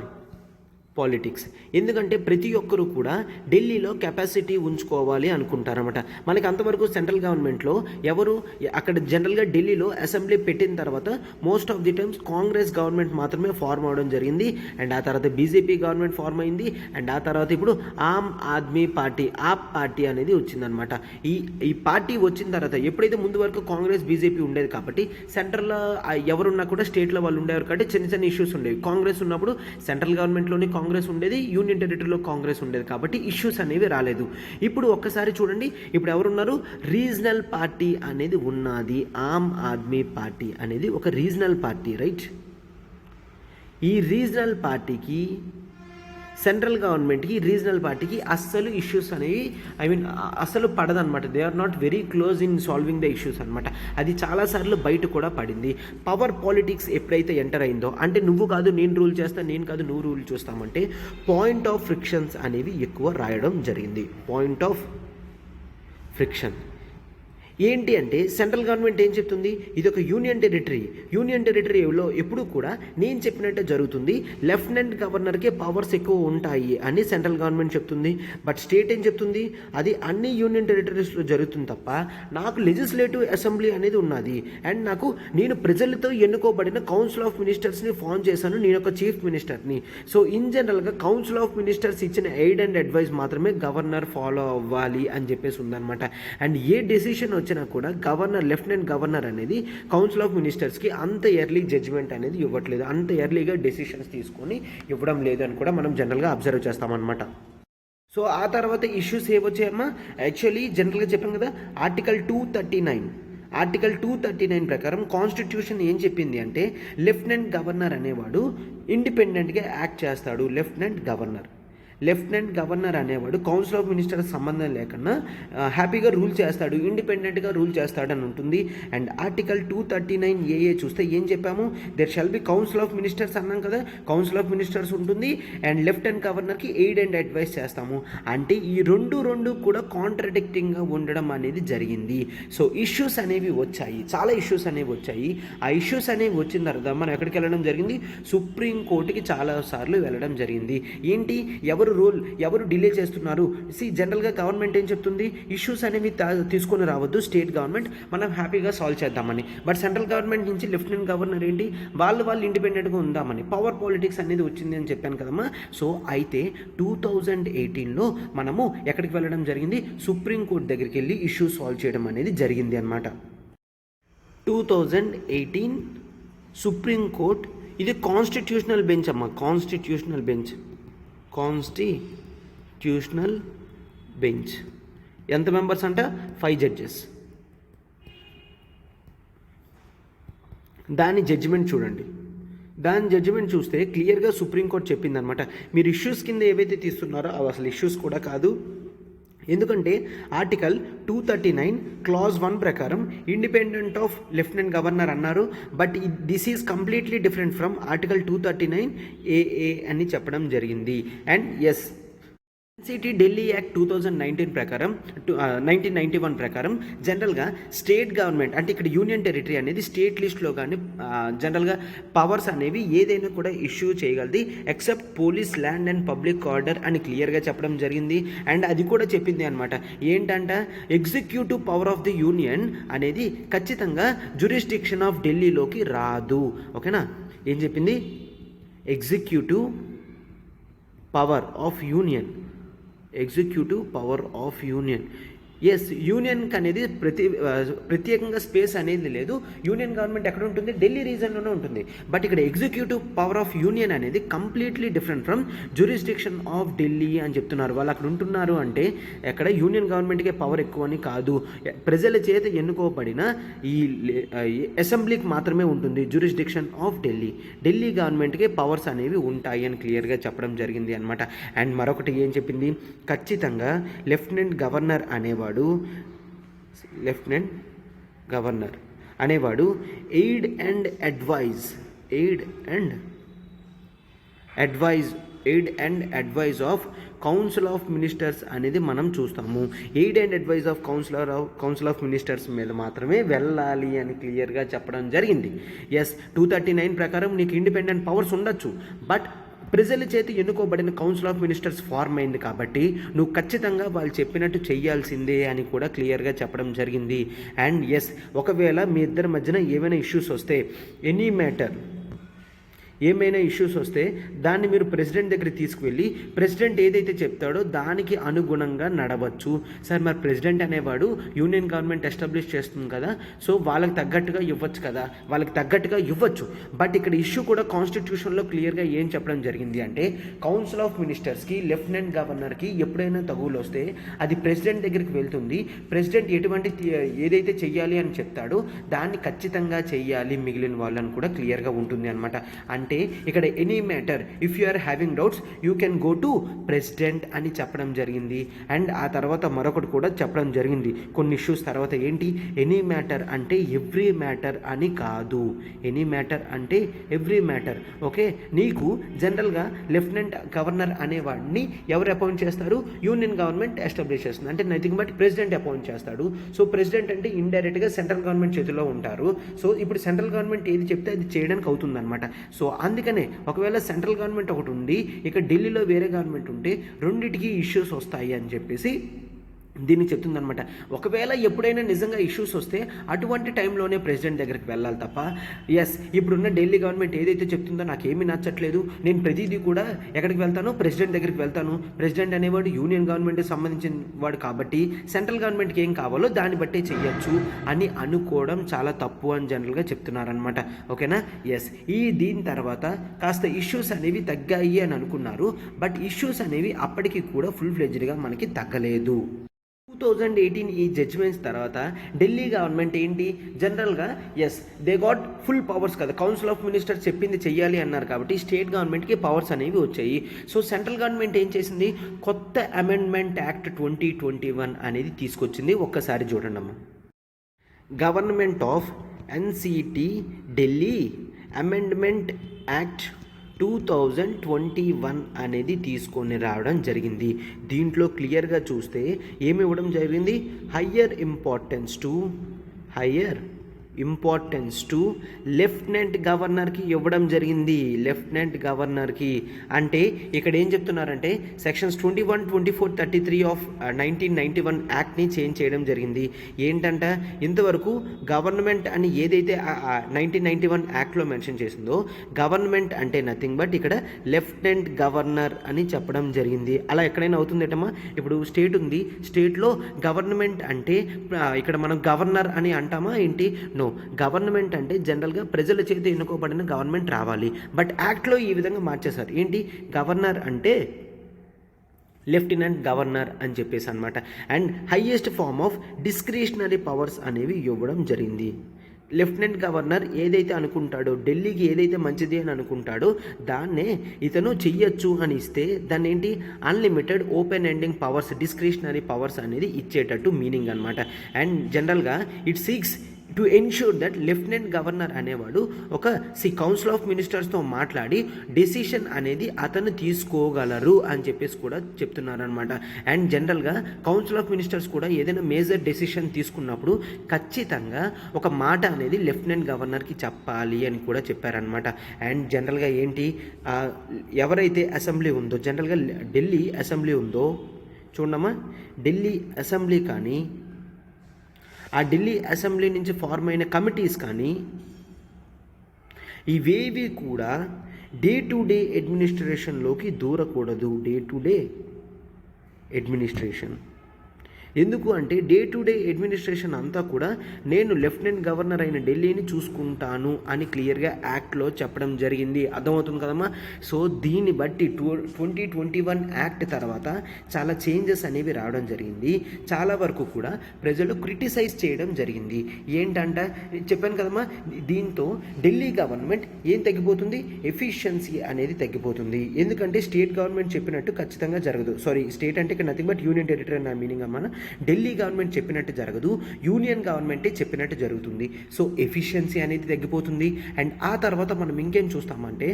పాలిటిక్స్. ఎందుకంటే ప్రతి ఒక్కరూ కూడా ఢిల్లీలో కెపాసిటీ ఉంచుకోవాలి అనుకుంటారన్నమాట. మనకి అంతవరకు సెంట్రల్ గవర్నమెంట్లో ఎవరు అక్కడ జనరల్గా ఢిల్లీలో అసెంబ్లీ పెట్టిన తర్వాత most of the times Congress government మాత్రమే ఫార్మ్ అవడం జరిగింది. అండ్ ఆ తర్వాత బీజేపీ గవర్నమెంట్ ఫార్మ్ అయింది. అండ్ ఆ తర్వాత ఇప్పుడు ఆమ్ ఆద్మీ పార్టీ, ఆప్ పార్టీ అనేది వచ్చిందనమాట. ఈ పార్టీ వచ్చిన తర్వాత ఎప్పుడైతే ముందు వరకు కాంగ్రెస్ బీజేపీ ఉండేది కాబట్టి సెంట్రల్లో ఎవరున్నా కూడా స్టేట్లో వాళ్ళు ఉండేవారు కాబట్టి చిన్న చిన్న ఇష్యూస్ ఉండేవి. కాంగ్రెస్ ఉన్నప్పుడు సెంట్రల్ గవర్నమెంట్లోని కాంగ్రెస్ ఉండేది, యూనియన్ టెరిటరీలో కాంగ్రెస్ ఉండేది కాబట్టి ఇష్యూస్ అనేవి రాలేదు. ఇప్పుడు ఒక్కసారి చూడండి, ఇప్పుడు ఎవరున్నారు, రీజనల్ పార్టీ అనేది ఉన్నది. ఆమ్ ఆద్మీ పార్టీ అనేది ఒక రీజనల్ పార్టీ, రైట్. ఈ రీజనల్ పార్టీకి సెంట్రల్ గవర్నమెంట్కి రీజనల్ పార్టీకి అస్సలు ఇష్యూస్ అనేవి అస్సలు పడదనమాట. They are not very close in solving the issues అనమాట. అది చాలాసార్లు బయట కూడా పడింది. పవర్ పాలిటిక్స్ ఎప్పుడైతే ఎంటర్ అయిందో అంటే నువ్వు కాదు నేను రూల్ చేస్తా, నేను కాదు నువ్వు రూల్ చూస్తామంటే పాయింట్ ఆఫ్ ఫ్రిక్షన్స్ అనేవి ఎక్కువ రాయడం జరిగింది. పాయింట్ ఆఫ్ ఫ్రిక్షన్ ఏంటి అంటే సెంట్రల్ గవర్నమెంట్ ఏం చెప్తుంది, ఇది ఒక యూనియన్ టెరిటరీ. యూనియన్ టెరిటరీలో ఎప్పుడు కూడా నేను చెప్పినట్టే జరుగుతుంది, లెఫ్టినెంట్ గవర్నర్కే పవర్స్ ఎక్కువ ఉంటాయి అని సెంట్రల్ గవర్నమెంట్ చెప్తుంది. బట్ స్టేట్ ఏం చెప్తుంది, అది అన్ని యూనియన్ టెరిటరీస్లో జరుగుతుంది తప్ప నాకు లెజిస్లేటివ్ అసెంబ్లీ అనేది ఉన్నది. అండ్ నేను ప్రజలతో ఎన్నుకోబడిన కౌన్సిల్ ఆఫ్ మినిస్టర్స్ని ఫామ్ చేశాను, నేను ఒక చీఫ్ మినిస్టర్ని. సో ఇన్ జనరల్గా కౌన్సిల్ ఆఫ్ మినిస్టర్స్ ఇచ్చిన ఎయిడ్ అండ్ అడ్వైస్ మాత్రమే గవర్నర్ ఫాలో అవ్వాలి అని చెప్పేసి ఉందన్నమాట. అండ్ ఏ డెసిషన్ వచ్చినా కూడా గవర్నర్, లెఫ్టినెంట్ గవర్నర్ అనేది కౌన్సిల్ ఆఫ్ మినిస్టర్స్కి అంత ఎర్లీ జడ్జిమెంట్ అనేది ఇవ్వట్లేదు, అంత ఎర్లీగా డెసిషన్స్ తీసుకొని ఇవ్వడం లేదు అని కూడా మనం జనరల్గా అబ్జర్వ్ చేస్తామన్నమాట. సో ఆ తర్వాత ఇష్యూస్ ఏవొచ్చాయమ్మా, యాక్చువల్లీ జనరల్గా చెప్పాం కదా ఆర్టికల్ 239 ప్రకారం కాన్స్టిట్యూషన్ ఏం చెప్పింది అంటే లెఫ్టినెంట్ గవర్నర్ అనేవాడు ఇండిపెండెంట్గా యాక్ట్ చేస్తాడు. లెఫ్టినెంట్ గవర్నర్ అనేవాడు కౌన్సిల్ ఆఫ్ మినిస్టర్స్ సంబంధం లేకుండా హ్యాపీగా రూల్ చేస్తాడు, ఇండిపెండెంట్గా రూల్ చేస్తాడని ఉంటుంది. అండ్ ఆర్టికల్ 239 చూస్తే ఏం చెప్పాము, there shall be council of ministers అన్నాం కదా, కౌన్సిల్ ఆఫ్ మినిస్టర్స్ ఉంటుంది అండ్ లెఫ్టినెంట్ గవర్నర్కి ఎయిడ్ అండ్ అడ్వైస్ చేస్తాము. అంటే ఈ రెండు కూడా కాంట్రడిక్టింగ్గా ఉండడం అనేది జరిగింది. సో ఇష్యూస్ అనేవి వచ్చాయి, చాలా ఇష్యూస్ అనేవి వచ్చాయి. ఆ ఇష్యూస్ అనేవి వచ్చిన తర్వాత మనం ఎక్కడికి వెళ్ళడం జరిగింది, సుప్రీం కోర్టుకి చాలాసార్లు వెళ్ళడం జరిగింది. ఏంటి, ఎవరు డిలే చేస్తున్నారు, జనరల్గా గవర్నమెంట్ ఏం చెప్తుంది, ఇష్యూస్ అనేవి తీసుకొని రావద్దు స్టేట్ గవర్నమెంట్, మనం హ్యాపీగా సాల్వ్ చేద్దామని. బట్ సెంట్రల్ గవర్నమెంట్ నుంచి లెఫ్టినెంట్ గవర్నర్ ఏంటి, వాళ్ళు ఇండిపెండెంట్గా ఉందామని పవర్ పాలిటిక్స్ అనేది వచ్చింది అని చెప్పాను కదమ్మా. సో అయితే 2018లో మనము ఎక్కడికి వెళ్ళడం జరిగింది, సుప్రీం కోర్టు దగ్గరికి వెళ్ళి ఇష్యూస్ సాల్వ్ చేయడం అనేది జరిగింది అనమాట. 2018 సుప్రీం కోర్ట్, ఇది కాన్స్టిట్యూషనల్ బెంచ్ అమ్మా, కాన్స్టిట్యూషనల్ బెంచ్. ఎంత మెంబర్స్ అంట, 5 జడ్జెస్. దాని జడ్జిమెంట్ చూడండి, దాని జడ్జిమెంట్ చూస్తే క్లియర్గా సుప్రీంకోర్టు చెప్పిందనమాట, మీరు ఇష్యూస్ కింద ఏవైతే తీస్తున్నారో అవి అసలు ఇష్యూస్ కూడా కాదు. ఎందుకంటే ఆర్టికల్ 239 క్లాజ్ 1 ప్రకారం ఇండిపెండెంట్ ఆఫ్ లెఫ్టినెంట్ గవర్నర్ అన్నారు. But this is completely different from article 239 AA అని చెప్పడం జరిగింది. And yes, NCT Delhi act 2019 ప్రకారం 1991 ప్రకారం జనరల్గా స్టేట్ గవర్నమెంట్ అంటే ఇక్కడ యూనియన్ టెరిటరీ అనేది స్టేట్ లిస్ట్లో కానీ జనరల్గా పవర్స్ అనేవి ఏదైనా కూడా ఇష్యూ చేయగలది except police, land and public order అని క్లియర్గా చెప్పడం జరిగింది. అండ్ అది కూడా చెప్పింది అనమాట ఏంటంటే executive power of the union అనేది ఖచ్చితంగా జ్యూరిస్డిక్షన్ ఆఫ్ ఢిల్లీలోకి రాదు. ఓకేనా, ఏం చెప్పింది? Executive power of union, executive power of union. Yes, యూనియన్కి అనేది ప్రత్యేకంగా స్పేస్ అనేది లేదు. యూనియన్ గవర్నమెంట్ ఎక్కడ ఉంటుంది? ఢిల్లీ రీజన్లోనే ఉంటుంది. బట్ ఇక్కడ ఎగ్జిక్యూటివ్ పవర్ ఆఫ్ యూనియన్ అనేది completely different from jurisdiction of Delhi అని చెప్తున్నారు. వాళ్ళు అక్కడ ఉంటున్నారు అంటే ఎక్కడ యూనియన్ గవర్నమెంట్కే పవర్ ఎక్కువ అని కాదు, ప్రజల చేత ఎన్నుకోబడిన ఈ అసెంబ్లీకి మాత్రమే ఉంటుంది జ్యూరిస్డిక్షన్ ఆఫ్ ఢిల్లీ. ఢిల్లీ గవర్నమెంట్కే పవర్స్ అనేవి ఉంటాయి అని క్లియర్గా చెప్పడం జరిగింది అనమాట. అండ్ మరొకటి ఏం చెప్పింది? ఖచ్చితంగా లెఫ్టినెంట్ గవర్నర్ అనేవాడు aid and advise of council of ministers అనేది మనం చూస్తాము. Aid and advise of council of ministers మీద మాత్రమే వెళ్ళాలి అని క్లియర్గా చెప్పడం జరిగింది. ఎస్, 239 ప్రకారం నీకు ఇండిపెండెంట్ పవర్స్ ఉండొచ్చు, బట్ ప్రజల చేతి ఎన్నుకోబడిన కౌన్సిల్ ఆఫ్ మినిస్టర్స్ ఫార్మ్ అయింది కాబట్టి నువ్వు ఖచ్చితంగా వాళ్ళు చెప్పినట్టు చెయ్యాల్సిందే అని కూడా క్లియర్గా చెప్పడం జరిగింది. అండ్ ఎస్, ఒకవేళ మీ ఇద్దరి మధ్యన ఏమైనా ఇష్యూస్ వస్తే ఏమైనా ఇష్యూస్ వస్తే దాన్ని మీరు ప్రెసిడెంట్ దగ్గరికి తీసుకువెళ్ళి ప్రెసిడెంట్ ఏదైతే చెప్తాడో దానికి అనుగుణంగా నడవచ్చు. సార్, మరి ప్రెసిడెంట్ అనేవాడు యూనియన్ గవర్నమెంట్ ఎస్టాబ్లిష్ చేస్తుంది కదా, సో వాళ్ళకి తగ్గట్టుగా ఇవ్వచ్చు కదా, వాళ్ళకి తగ్గట్టుగా ఇవ్వచ్చు. బట్ ఇక్కడ ఇష్యూ కూడా కాన్స్టిట్యూషన్లో క్లియర్గా ఏం చెప్పడం జరిగింది అంటే కౌన్సిల్ ఆఫ్ మినిస్టర్స్కి, లెఫ్టినెంట్ గవర్నర్కి ఎప్పుడైనా తగులు వస్తే అది ప్రెసిడెంట్ దగ్గరికి వెళ్తుంది. ప్రెసిడెంట్ ఏదైతే చెయ్యాలి అని చెప్తాడో దాన్ని ఖచ్చితంగా చెయ్యాలి మిగిలిన వాళ్ళని కూడా క్లియర్గా ఉంటుంది అనమాట. అంటే ఇక్కడ any matter if you are having doubts you can go to president అని చెప్పడం జరిగింది. అండ్ ఆ తర్వాత మరొకటి కూడా చెప్పడం జరిగింది కొన్ని ఇష్యూస్ తర్వాత ఏంటి, ఎనీ మ్యాటర్ అంటే ఎవ్రీ మ్యాటర్ అని కాదు. ఎనీ మ్యాటర్ అంటే ఎవ్రీ మ్యాటర్. ఓకే, నీకు జనరల్గా లెఫ్టినెంట్ గవర్నర్ అనేవాడిని ఎవరు అపాయింట్ చేస్తారు? యూనియన్ గవర్నమెంట్ ఎస్టాబ్లిష్ చేస్తుంది. అంటే నథింగ్ బట్ ప్రెసిడెంట్ అపాయింట్ చేస్తాడు. సో ప్రెసిడెంట్ అంటే ఇండైరెక్ట్గా సెంట్రల్ గవర్నమెంట్ చేతిలో ఉంటారు. సో ఇప్పుడు సెంట్రల్ గవర్నమెంట్ ఏది చెప్తే అది చేయడానికి అవుతుంది అనమాట. సో అందుకనే ఒకవేళ సెంట్రల్ గవర్నమెంట్ ఒకటి ఉండి ఇక ఢిల్లీలో వేరే గవర్నమెంట్ ఉంటే రెండింటికి ఇష్యూస్ వస్తాయి అని చెప్పేసి దీన్ని చెప్తుందనమాట. ఒకవేళ ఎప్పుడైనా నిజంగా ఇష్యూస్ వస్తే అటువంటి టైంలోనే ప్రెసిడెంట్ దగ్గరికి వెళ్ళాలి తప్ప ఎస్ ఇప్పుడున్న ఢిల్లీ గవర్నమెంట్ ఏదైతే చెప్తుందో నాకేమీ నచ్చట్లేదు, నేను ప్రతిదీ కూడా ఎక్కడికి వెళ్తాను? ప్రెసిడెంట్ దగ్గరికి వెళ్తాను. ప్రెసిడెంట్ అనేవాడు యూనియన్ గవర్నమెంట్కి సంబంధించిన వాడు కాబట్టి సెంట్రల్ గవర్నమెంట్కి ఏం కావాలో దాన్ని బట్టే చెయ్యొచ్చు అని అనుకోవడం చాలా తప్పు అని జనరల్గా చెప్తున్నారనమాట. ఓకేనా? ఎస్, దీని తర్వాత కాస్త ఇష్యూస్ అనేవి తగ్గాయి అని అనుకున్నారు, బట్ ఇష్యూస్ అనేవి అప్పటికి కూడా ఫుల్ ఫ్లెడ్జ్డ్గా మనకి తగ్గలేదు. 2018 ఈ జడ్జిమెంట్స్ తర్వాత ఢిల్లీ గవర్నమెంట్ ఏంటి జనరల్గా as they got full powers కదా, కౌన్సిల్ ఆఫ్ మినిస్టర్స్ చెప్పింది చెయ్యాలి అన్నారు కాబట్టి స్టేట్ గవర్నమెంట్కి పవర్స్ అనేవి వచ్చాయి. సో సెంట్రల్ గవర్నమెంట్ ఏం చేసింది? కొత్త అమెండ్మెంట్ యాక్ట్ 2021 అనేది తీసుకొచ్చింది. ఒక్కసారి చూడండి అమ్మా. Government of NCT Delhi amendment act 2021 అనేది తీసుకొని రావడం జరిగింది. దీంట్లో క్లియర్గా చూస్తే ఏమి ఇవ్వడం జరిగింది? హయ్యర్ ఇంపార్టెన్స్ టు లెఫ్టినెంట్ గవర్నర్కి ఇవ్వడం జరిగింది. లెఫ్టినెంట్ గవర్నర్కి అంటే ఇక్కడ ఏం చెప్తున్నారంటే సెక్షన్స్ 21, 24, 33 ఆఫ్ 1991 యాక్ట్ని చేంజ్ చేయడం జరిగింది. ఏంటంట, ఇంతవరకు గవర్నమెంట్ అని ఏదైతే 1991 యాక్ట్లో మెన్షన్ చేసిందో గవర్నమెంట్ అంటే నథింగ్ బట్ ఇక్కడ లెఫ్టినెంట్ గవర్నర్ అని చెప్పడం జరిగింది. అలా ఎక్కడైనా అవుతుందేటమ్మా? ఇప్పుడు స్టేట్ ఉంది, స్టేట్లో గవర్నమెంట్ అంటే ఇక్కడ మనం గవర్నర్ అని అంటామా ఏంటి? నో, గవర్నమెంట్ అంటే జనరల్గా ప్రజల చేతి ఎన్నుకోబడిన గవర్నమెంట్ రావాలి. బట్ యాక్ట్లో ఈ విధంగా మార్చేశారు. ఏంటి? గవర్నర్ అంటే లెఫ్టినెంట్ గవర్నర్ అని చెప్పేసి అనమాట. And highest form of discretionary powers అనేవి ఇవ్వడం జరిగింది. లెఫ్టినెంట్ గవర్నర్ ఏదైతే అనుకుంటాడో, ఢిల్లీకి ఏదైతే మంచిది అని అనుకుంటాడో దాన్నే ఇతను చెయ్యొచ్చు అని ఇస్తే దాన్ని ఏంటి? Unlimited open ending powers, discretionary powers అనేది ఇచ్చేటట్టు మీనింగ్ అనమాట. అండ్ జనరల్గా it to ensure that lieutenant governor అనేవాడు ఒక కౌన్సిల్ ఆఫ్ మినిస్టర్స్తో మాట్లాడి డెసిషన్ అనేది అతను తీసుకోగలరు అని చెప్పేసి కూడా చెప్తున్నారనమాట. అండ్ జనరల్గా కౌన్సిల్ ఆఫ్ మినిస్టర్స్ కూడా ఏదైనా మేజర్ డెసిషన్ తీసుకున్నప్పుడు ఖచ్చితంగా ఒక మాట అనేది లెఫ్టినెంట్ గవర్నర్కి చెప్పాలి అని కూడా చెప్పారనమాట. అండ్ జనరల్గా ఏంటి, ఎవరైతే అసెంబ్లీ ఉందో, జనరల్గా ఢిల్లీ అసెంబ్లీ ఉందో చూడమ్మా, ఢిల్లీ అసెంబ్లీ కానీ ఆ ఢిల్లీ అసెంబ్లీ నుంచి ఫార్మ్ అయిన కమిటీస్ కానీ ఇవేవి కూడా డే టు డే అడ్మినిస్ట్రేషన్లోకి దూరకూడదు. డే టు డే అడ్మినిస్ట్రేషన్ ఎందుకు అంటే డే టు డే అడ్మినిస్ట్రేషన్ అంతా కూడా నేను లెఫ్టినెంట్ గవర్నర్ అయిన ఢిల్లీని చూసుకుంటాను అని క్లియర్గా యాక్ట్లో చెప్పడం జరిగింది. అర్థమవుతుంది కదమ్మా. సో దీన్ని బట్టి 2021 యాక్ట్ తర్వాత చాలా చేంజెస్ అనేవి రావడం జరిగింది. చాలా వరకు కూడా ప్రజలు క్రిటిసైజ్ చేయడం జరిగింది. ఏంటంటే చెప్పాను కదమ్మా, దీంతో ఢిల్లీ గవర్నమెంట్ ఏం తగ్గిపోతుంది, ఎఫిషియన్సీ అనేది తగ్గిపోతుంది. ఎందుకంటే స్టేట్ గవర్నమెంట్ చెప్పినట్టు ఖచ్చితంగా జరగదు. సారీ, స్టేట్ అంటే ఇక్కడ నథింగ్ బట్ యూనియన్ టెరిటరీ నా మీనింగ్ అమ్మా. ఢిల్లీ గవర్నమెంట్ చెప్పినట్టు జరగదు, యూనియన్ గవర్నమెంటే చెప్పినట్టు జరుగుతుంది. సో ఎఫిషియన్సీ అనేది తగ్గిపోతుంది. అండ్ ఆ తర్వాత మనం ఇంకేం చూస్తామంటే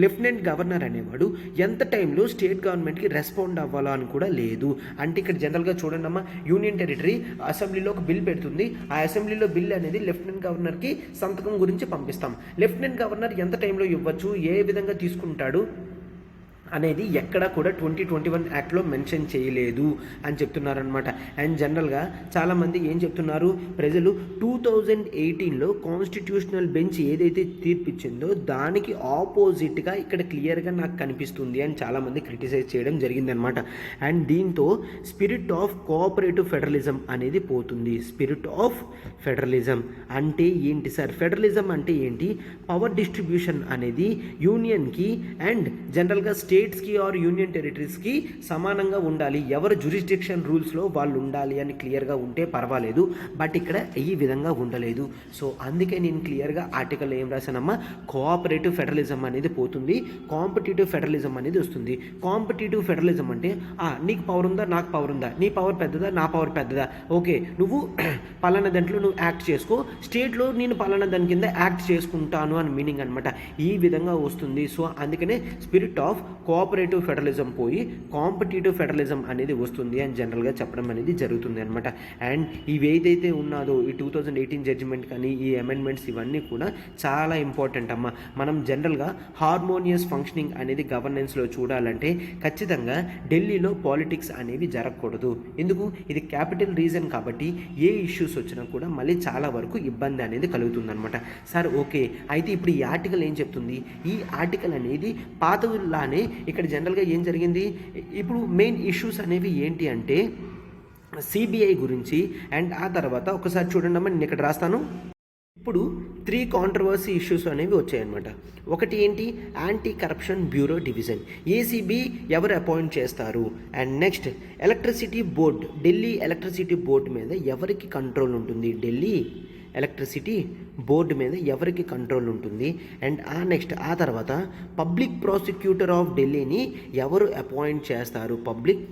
లెఫ్టినెంట్ గవర్నర్ అనేవాడు ఎంత టైంలో స్టేట్ గవర్నమెంట్కి రెస్పాండ్ అవ్వాలో అని కూడా లేదు. అంటే ఇక్కడ జనరల్గా చూడండి అమ్మా, యూనియన్ టెరిటరీ అసెంబ్లీలో ఒక బిల్ పెడుతుంది. ఆ అసెంబ్లీలో బిల్ అనేది లెఫ్టినెంట్ గవర్నర్కి సంతకం గురించి పంపిస్తాం. లెఫ్టినెంట్ గవర్నర్ ఎంత టైంలో ఇవ్వచ్చు, ఏ విధంగా తీసుకుంటాడు అనేది ఎక్కడా కూడా 2021 యాక్ట్లో మెన్షన్ చేయలేదు అని చెప్తున్నారనమాట. అండ్ జనరల్గా చాలామంది ఏం చెప్తున్నారు, ప్రజలు 2018లో కాన్స్టిట్యూషనల్ బెంచ్ ఏదైతే తీర్పిచ్చిందో దానికి ఆపోజిట్గా ఇక్కడ క్లియర్గా నాకు కనిపిస్తుంది అని చాలామంది క్రిటిసైజ్ చేయడం జరిగిందనమాట. అండ్ దీంతో స్పిరిట్ ఆఫ్ కోఆపరేటివ్ ఫెడరలిజం అనేది పోతుంది. స్పిరిట్ ఆఫ్ ఫెడరలిజం అంటే ఏంటి సార్? ఫెడరలిజం అంటే ఏంటి? పవర్ డిస్ట్రిబ్యూషన్ అనేది యూనియన్కి అండ్ జనరల్గా స్టేట్స్కి ఆర్ యూనియన్ టెరిటరీస్కి సమానంగా ఉండాలి. ఎవరు జ్యూరిస్డిక్షన్ రూల్స్లో వాళ్ళు ఉండాలి అని క్లియర్గా ఉంటే పర్వాలేదు. బట్ ఇక్కడ ఈ విధంగా ఉండలేదు. సో అందుకే నేను క్లియర్గా ఆర్టికల్ ఏం రాశానమ్మా, కోఆపరేటివ్ ఫెడరలిజం అనేది పోతుంది, కాంపిటేటివ్ ఫెడరలిజం అనేది వస్తుంది. కాంపిటేటివ్ ఫెడరలిజం అంటే నీకు పవర్ ఉందా, నాకు పవర్ ఉందా, నీ పవర్ పెద్దదా, నా పవర్ పెద్దదా, ఓకే నువ్వు పలానా దాంట్లో నువ్వు యాక్ట్ చేసుకో, స్టేట్లో నేను పలానా దాని కింద యాక్ట్ చేసుకుంటాను అని మీనింగ్ అనమాట. ఈ విధంగా వస్తుంది. సో అందుకనే స్పిరిట్ ఆఫ్ కోఆపరేటివ్ ఫెడరలిజం పోయి కాంపిటేటివ్ ఫెడరలిజం అనేది వస్తుంది అని జనరల్గా చెప్పడం అనేది జరుగుతుంది అనమాట. అండ్ ఇవి ఏదైతే ఉన్నదో ఈ 2018 జడ్జిమెంట్ కానీ ఈ అమెండ్మెంట్స్ ఇవన్నీ కూడా చాలా ఇంపార్టెంట్ అమ్మ. మనం జనరల్గా హార్మోనియస్ ఫంక్షనింగ్ అనేది గవర్నెన్స్లో చూడాలంటే ఖచ్చితంగా ఢిల్లీలో పాలిటిక్స్ అనేవి జరగకూడదు. ఎందుకు? ఇది క్యాపిటల్ రీజన్ కాబట్టి ఏ ఇష్యూస్ వచ్చినా కూడా మళ్ళీ చాలా వరకు ఇబ్బంది అనేది కలుగుతుంది అనమాట. సార్ ఓకే, అయితే ఇప్పుడు ఈ ఆర్టికల్ ఏం చెప్తుంది? ఈ ఆర్టికల్ అనేది పాతలానే ఇక్కడ జనరల్గా ఏం జరిగింది, ఇప్పుడు మెయిన్ ఇష్యూస్ అనేవి ఏంటి అంటే సిబిఐ గురించి. అండ్ ఆ తర్వాత ఒకసారి చూడండి అమ్మా, నేను ఇక్కడ రాస్తాను. ఇప్పుడు 3 కాంట్రవర్సీ ఇష్యూస్ అనేవి వచ్చాయన్నమాట. ఒకటి ఏంటి, anti corruption bureau division, ACB ఎవరు అపాయింట్ చేస్తారు. And next electricity board, Delhi electricity board మీద ఎవరికి కంట్రోల్ ఉంటుంది, ఢిల్లీ ఎలక్ట్రిసిటీ బోర్డు మీద ఎవరికి కంట్రోల్ ఉంటుంది. అండ్ నెక్స్ట్ ఆ తర్వాత పబ్లిక్ ప్రాసిక్యూటర్ ఆఫ్ ఢిల్లీని ఎవరు అపాయింట్ చేస్తారు, పబ్లిక్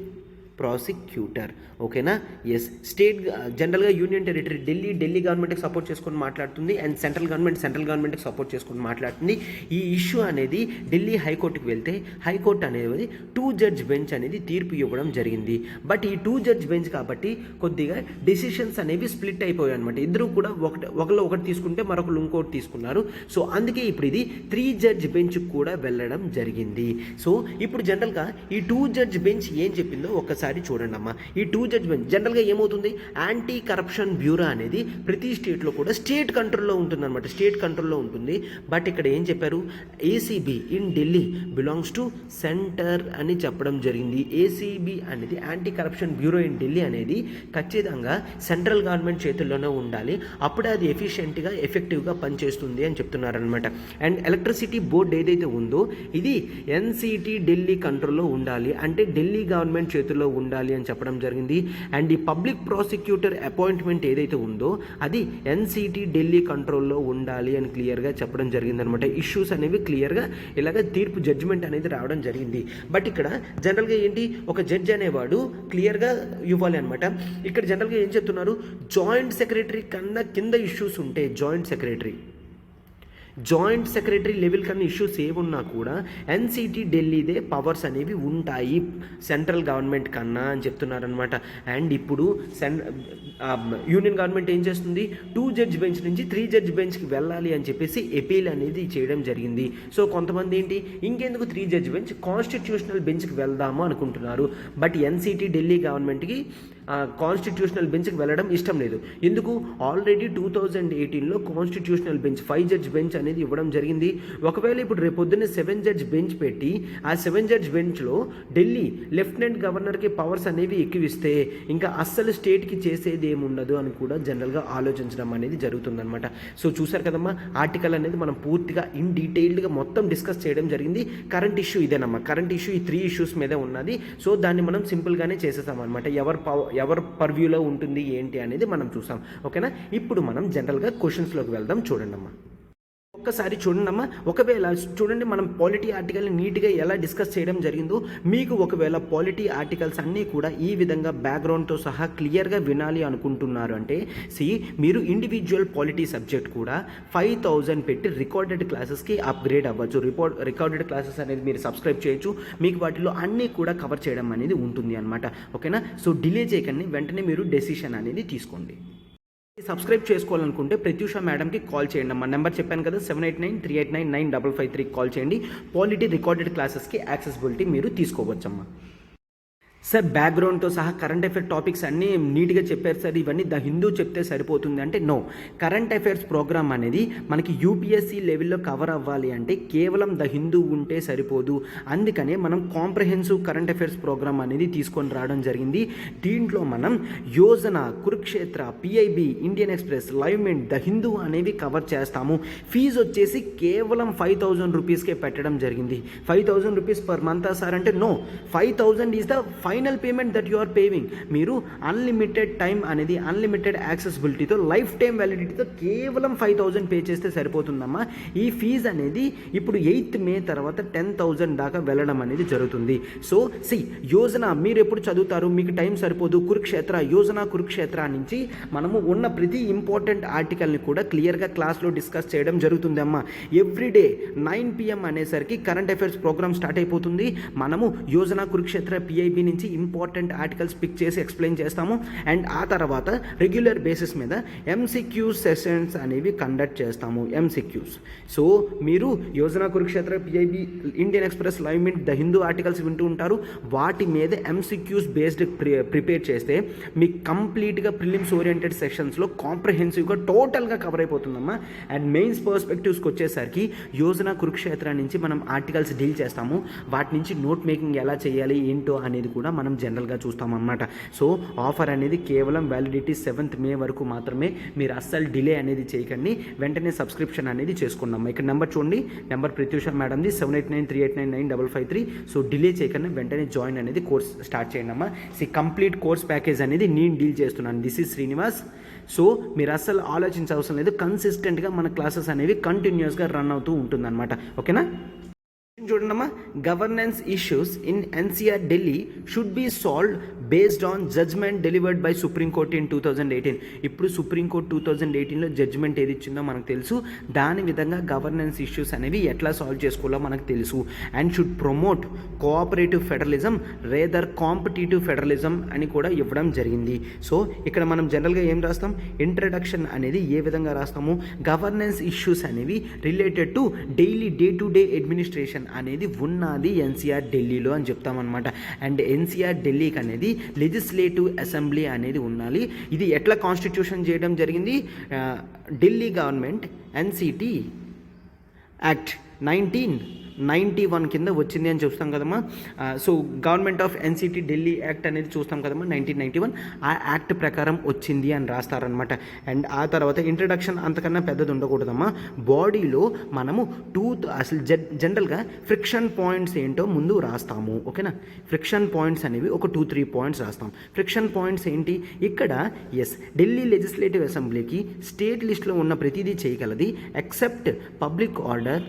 ప్రాసిక్యూటర్. ఓకేనా? ఎస్. స్టేట్ జనరల్గా యూనియన్ టెరిటరీ ఢిల్లీ గవర్నమెంట్కి సపోర్ట్ చేసుకొని మాట్లాడుతుంది అండ్ సెంట్రల్ గవర్నమెంట్కి సపోర్ట్ చేసుకొని మాట్లాడుతుంది. ఈ ఇష్యూ అనేది ఢిల్లీ హైకోర్టుకి వెళ్తే హైకోర్టు అనేది 2 జడ్జ్ బెంచ్ అనేది తీర్పు ఇవ్వడం జరిగింది. బట్ ఈ 2 జడ్జ్ బెంచ్ కాబట్టి కొద్దిగా డెసిషన్స్ అనేవి స్ప్లిట్ అయిపోయాయి అనమాట. ఇద్దరు కూడా ఒకటి తీసుకుంటే మరొకరు ఇంకోటి తీసుకున్నారు. సో అందుకే ఇప్పుడు ఇది 3 జడ్జ్ బెంచ్కి కూడా వెళ్ళడం జరిగింది. సో ఇప్పుడు జనరల్గా ఈ 2 జడ్జ్ బెంచ్ ఏం చెప్పిందో ఒకసారి చూడండి అమ్మా. ఈ 2 జడ్జ్ బెంచ్ జనరల్గా ఏమవుతుంది, యాంటీ కరప్షన్ బ్యూరో అనేది ప్రతి స్టేట్లో కూడా స్టేట్ కంట్రోల్లో ఉంటుంది అనమాట, స్టేట్ కంట్రోల్లో ఉంటుంది. బట్ ఇక్కడ ఏం చెప్పారు, ACB in Delhi belongs to centre అని చెప్పడం జరిగింది. ఏసీబీ అనేది anti corruption bureau in Delhi అనేది ఖచ్చితంగా సెంట్రల్ గవర్నమెంట్ చేతుల్లోనే ఉండాలి, అప్పుడే అది ఎఫిషియెంట్గా ఎఫెక్టివ్గా పనిచేస్తుంది అని చెప్తున్నారనమాట. అండ్ ఎలక్ట్రిసిటీ బోర్డు ఏదైతే ఉందో ఇది ఎన్సిటీ ఢిల్లీ కంట్రోల్లో ఉండాలి, అంటే ఢిల్లీ గవర్నమెంట్ చేతుల్లో ఉండాలి అని చెప్పడం జరిగింది. అండ్ ఈ పబ్లిక్ ప్రాసిక్యూటర్ అపాయింట్మెంట్ ఏదైతే ఉందో అది ఎన్సిటి ఢిల్లీ కంట్రోల్లో ఉండాలి అని క్లియర్గా చెప్పడం జరిగిందనమాట. ఇష్యూస్ అనేవి క్లియర్గా ఇలాగ తీర్పు జడ్జిమెంట్ అనేది రావడం జరిగింది. బట్ ఇక్కడ జనరల్గా ఏంటి, ఒక జడ్జి అనేవాడు క్లియర్గా ఇవ్వాలి అనమాట. ఇక్కడ జనరల్గా ఏం చెప్తున్నారు, జాయింట్ సెక్రటరీ కన్నా కింద ఇష్యూస్ ఉంటే జాయింట్ సెక్రటరీ లెవెల్ కన్నా ఇష్యూస్ ఏమున్నా కూడా ఎన్సిటి ఢిల్లీదే పవర్స్ అనేవి ఉంటాయి సెంట్రల్ గవర్నమెంట్ కన్నా అని చెప్తున్నారనమాట. అండ్ ఇప్పుడు యూనియన్ గవర్నమెంట్ ఏం చేస్తుంది, 2 జడ్జ్ బెంచ్ నుంచి 3 జడ్జ్ బెంచ్కి వెళ్ళాలి అని చెప్పేసి అపీల్ అనేది చేయడం జరిగింది. సో కొంతమంది ఏంటి, ఇంకెందుకు 3 జడ్జ్ బెంచ్, కాన్స్టిట్యూషనల్ బెంచ్కి వెళ్దాము అనుకుంటున్నారు. బట్ ఎన్సిటి ఢిల్లీ గవర్నమెంట్కి కాన్స్టిట్యూషనల్ బెంచ్కి వెళ్ళడం ఇష్టం లేదు. ఎందుకు, ఆల్రెడీ 2018లో కాన్స్టిట్యూషనల్ బెంచ్ 5 జడ్జ్ బెంచ్ అనేది ఇవ్వడం జరిగింది. ఒకవేళ ఇప్పుడు రేపొద్దున్నే 7 జడ్జ్ బెంచ్ పెట్టి ఆ 7 జడ్జ్ బెంచ్లో ఢిల్లీ లెఫ్టినెంట్ గవర్నర్కి పవర్స్ అనేవి ఎక్కువిస్తే ఇంకా అస్సలు స్టేట్కి చేసేది ఏముండదు అని కూడా జనరల్గా ఆలోచించడం అనేది జరుగుతుందన్నమాట. సో చూసారు కదమ్మా, ఆర్టికల్ అనేది మనం పూర్తిగా ఇన్ డీటెయిల్డ్గా మొత్తం డిస్కస్ చేయడం జరిగింది. కరెంట్ ఇష్యూ ఇదేనమ్మా, కరెంట్ ఇష్యూ ఈ 3 ఇష్యూస్ మీదే ఉన్నది. సో దాన్ని మనం సింపుల్గానే చేసేసామన్నమాట. ఎవరు పర్వ్యూలో ఉంటుంది ఏంటి అనేది మనం చూసాం. ఓకేనా, ఇప్పుడు మనం జనరల్గా క్వశ్చన్స్లోకి వెళ్దాం. చూడండి అమ్మా, ఒక్కసారి చూడండి అమ్మా. ఒకవేళ చూడండి, మనం పాలిటీ ఆర్టికల్ని నీట్గా ఎలా డిస్కస్ చేయడం జరిగిందో, మీకు ఒకవేళ పాలిటీ ఆర్టికల్స్ అన్నీ కూడా ఈ విధంగా బ్యాక్గ్రౌండ్తో సహా క్లియర్గా వినాలి అనుకుంటున్నారు అంటే మీరు ఇండివిజువల్ పాలిటీ సబ్జెక్ట్ కూడా 5000 పెట్టి రికార్డెడ్ క్లాసెస్కి అప్గ్రేడ్ అవ్వచ్చు. రికార్డెడ్ క్లాసెస్ అనేది మీరు సబ్స్క్రైబ్ చేయొచ్చు. మీకు వాటిలో అన్నీ కూడా కవర్ చేయడం అనేది ఉంటుంది అనమాట. ఓకేనా, సో డిలే చేయకండి, వెంటనే మీరు డెసిషన్ అనేది తీసుకోండి. సబ్స్క్రైబ్ చేసుకోవాలనుకుంటే ప్రత్యూష మేడంకి కాల్ చేయండి. మా నెంబర్ చెప్పాను కదా, 7893899553 కాల్ చేయండి. పాలిటీ రికార్డెడ్ క్లాసెస్కి యాక్సెసిబిలిటీ మీరు తీసుకోవచ్చమ్మా. సార్ బ్యాక్గ్రౌండ్తో సహా కరెంట్ అఫైర్స్ టాపిక్స్ అన్నీ నీట్గా చెప్పారు సార్, ఇవన్నీ ద హిందూ చెప్తే సరిపోతుంది అంటే నో. కరెంట్ అఫైర్స్ ప్రోగ్రామ్ అనేది మనకి యూపీఎస్సీ లెవెల్లో కవర్ అవ్వాలి అంటే కేవలం ద హిందూ ఉంటే సరిపోదు. అందుకనే మనం కాంప్రహెన్సివ్ కరెంట్ అఫైర్స్ ప్రోగ్రామ్ అనేది తీసుకొని రావడం జరిగింది. దీంట్లో మనం Yojana, Kurukshetra, PIB, Indian express, live mint, the Hindu అనేవి కవర్ చేస్తాము. ఫీజు వచ్చేసి కేవలం 5000 రూపీస్కే పెట్టడం జరిగింది. 5000 రూపీస్ పర్ మంత్ సార్ అంటే no, 5000 is the final payment that you are paying. మీరు అన్లిమిటెడ్ టైం అనేది అన్లిమిటెడ్ యాక్సెసిబిలిటీతో లైఫ్ టైం వ్యాలిడిటీతో కేవలం 5000 పే చేస్తే సరిపోతుందమ్మా. ఈ ఫీజు అనేది ఇప్పుడు 8th మే తర్వాత 10,000 దాకా వెళ్ళడం అనేది జరుగుతుంది. సో యోజన మీరు ఎప్పుడు చదువుతారు, మీకు టైం సరిపోదు. కురుక్షేత్ర, యోజన కురుక్షేత్ర నుంచి మనము ఉన్న ప్రతి ఇంపార్టెంట్ ఆర్టికల్ని కూడా క్లియర్గా క్లాస్లో డిస్కస్ చేయడం జరుగుతుందమ్మా. ఎవ్రీడే 9 PM అనేసరికి కరెంట్ అఫైర్స్ ప్రోగ్రామ్ స్టార్ట్ అయిపోతుంది. మనము యోజన, కురుక్షేత్ర, పిఐబి నుంచి ఇంపార్టెంట్ ఆర్టికల్స్ పిక్ చేసి ఎక్స్ప్లెయిన్ చేస్తాము. అండ్ ఆ తర్వాత రెగ్యులర్ బేసిస్ మీద ఎంసీక్యూస్ సెషన్స్ అనేవి కండక్ట్ చేస్తాము. ఎంసీక్యూస్. సో మీరు Yojana, Kurukshetra, PIB, Indian express, live mint, the Hindu articles వింటూ ఉంటారు. వాటి మీద ఎంసీక్యూస్ బేస్డ్ ప్రిపేర్ చేస్తే మీకు కంప్లీట్గా ప్రిలిమ్స్ ఓరియంటెడ్ సెక్షన్స్లో కాంప్రహెన్సివ్గా టోటల్గా కవర్ అయిపోతుందమ్మా. అండ్ మెయిన్స్ పర్స్పెక్టివ్స్కి వచ్చేసరికి యోజన, కురుక్షేత్ర నుంచి మనం ఆర్టికల్స్ డీల్ చేస్తాము. వాటి నుంచి నోట్ మేకింగ్ ఎలా చేయాలి ఏంటో అనేది కూడా మనం జనరల్గా చూస్తామన్నమాట. సో ఆఫర్ అనేది కేవలం వ్యాలిడిటీ 7th మే వరకు మాత్రమే. మీరు అస్సలు డిలే అనేది చేయకండి, వెంటనే సబ్స్క్రిప్షన్ అనేది చేసుకున్నాం. ఇక్కడ నెంబర్ చూడండి, నెంబర్ ప్రత్యూష మేడంది 7893899553. సో డిలే చేయకుండా వెంటనే జాయిన్ అనేది కోర్స్ స్టార్ట్ చేయండి అమ్మా. కంప్లీట్ కోర్స్ ప్యాకేజ్ అనేది నేను డీల్ చేస్తున్నాను. This is Srinivas. సో మీరు అస్సలు ఆలోచించవసరం లేదు, కన్సిస్టెంట్గా మన క్లాసెస్ అనేవి కంటిన్యూస్గా రన్ అవుతూ ఉంటుందన్నమాట. ఓకేనా, చూడండమ్మా, governance issues in NCR Delhi should be solved based on judgement delivered by supreme court in 2018. ఇప్పుడు సుప్రీంకోర్టు 2018లో జడ్జ్మెంట్ ఏది ఇచ్చిందో మనకు తెలుసు. దాని విధంగా గవర్నెన్స్ ఇష్యూస్ అనేవి ఎట్లా సాల్వ్ చేసుకోవాలో మనకు తెలుసు. And should promote cooperative federalism rather competitive federalism అని కూడా ఇవ్వడం జరిగింది. సో ఇక్కడ మనం జనరల్గా ఏం రాస్తాం, ఇంట్రడక్షన్ అనేది ఏ విధంగా రాస్తాము, గవర్నెన్స్ ఇష్యూస్ అనేవి related to daily day to day administration అనేది ఉన్నది ఎన్సీఆర్ ఢిల్లీలో అని చెప్తామన్నమాట. అండ్ ఎన్సీఆర్ ఢిల్లీకి అనేది లెజిస్లేటివ్ అసెంబ్లీ అనేది ఉండాలి. ఇది ఎట్లా కాన్స్టిట్యూషన్ చేయడం జరిగింది, ఢిల్లీ గవర్నమెంట్ ఎన్సిటి యాక్ట్ 19 1991 కింద వచ్చింది అని చూస్తాం కదమ్మా. So government of NCT Delhi act అనేది చూస్తాం కదమ్మా, 1991 ఆ యాక్ట్ ప్రకారం వచ్చింది అని రాస్తారనమాట. అండ్ ఆ తర్వాత ఇంట్రడక్షన్ అంతకన్నా పెద్దది ఉండకూడదమ్మా. బాడీలో మనము అసలు జనరల్గా ఫ్రిక్షన్ పాయింట్స్ ఏంటో ముందు రాస్తాము, ఓకేనా. ఫ్రిక్షన్ పాయింట్స్ అనేవి ఒక 2-3 పాయింట్స్ రాస్తాం. ఫ్రిక్షన్ పాయింట్స్ ఏంటి ఇక్కడ? ఎస్, ఢిల్లీ లెజిస్లేటివ్ అసెంబ్లీకి స్టేట్ లిస్ట్లో ఉన్న ప్రతిదీ చేయగలది except public order,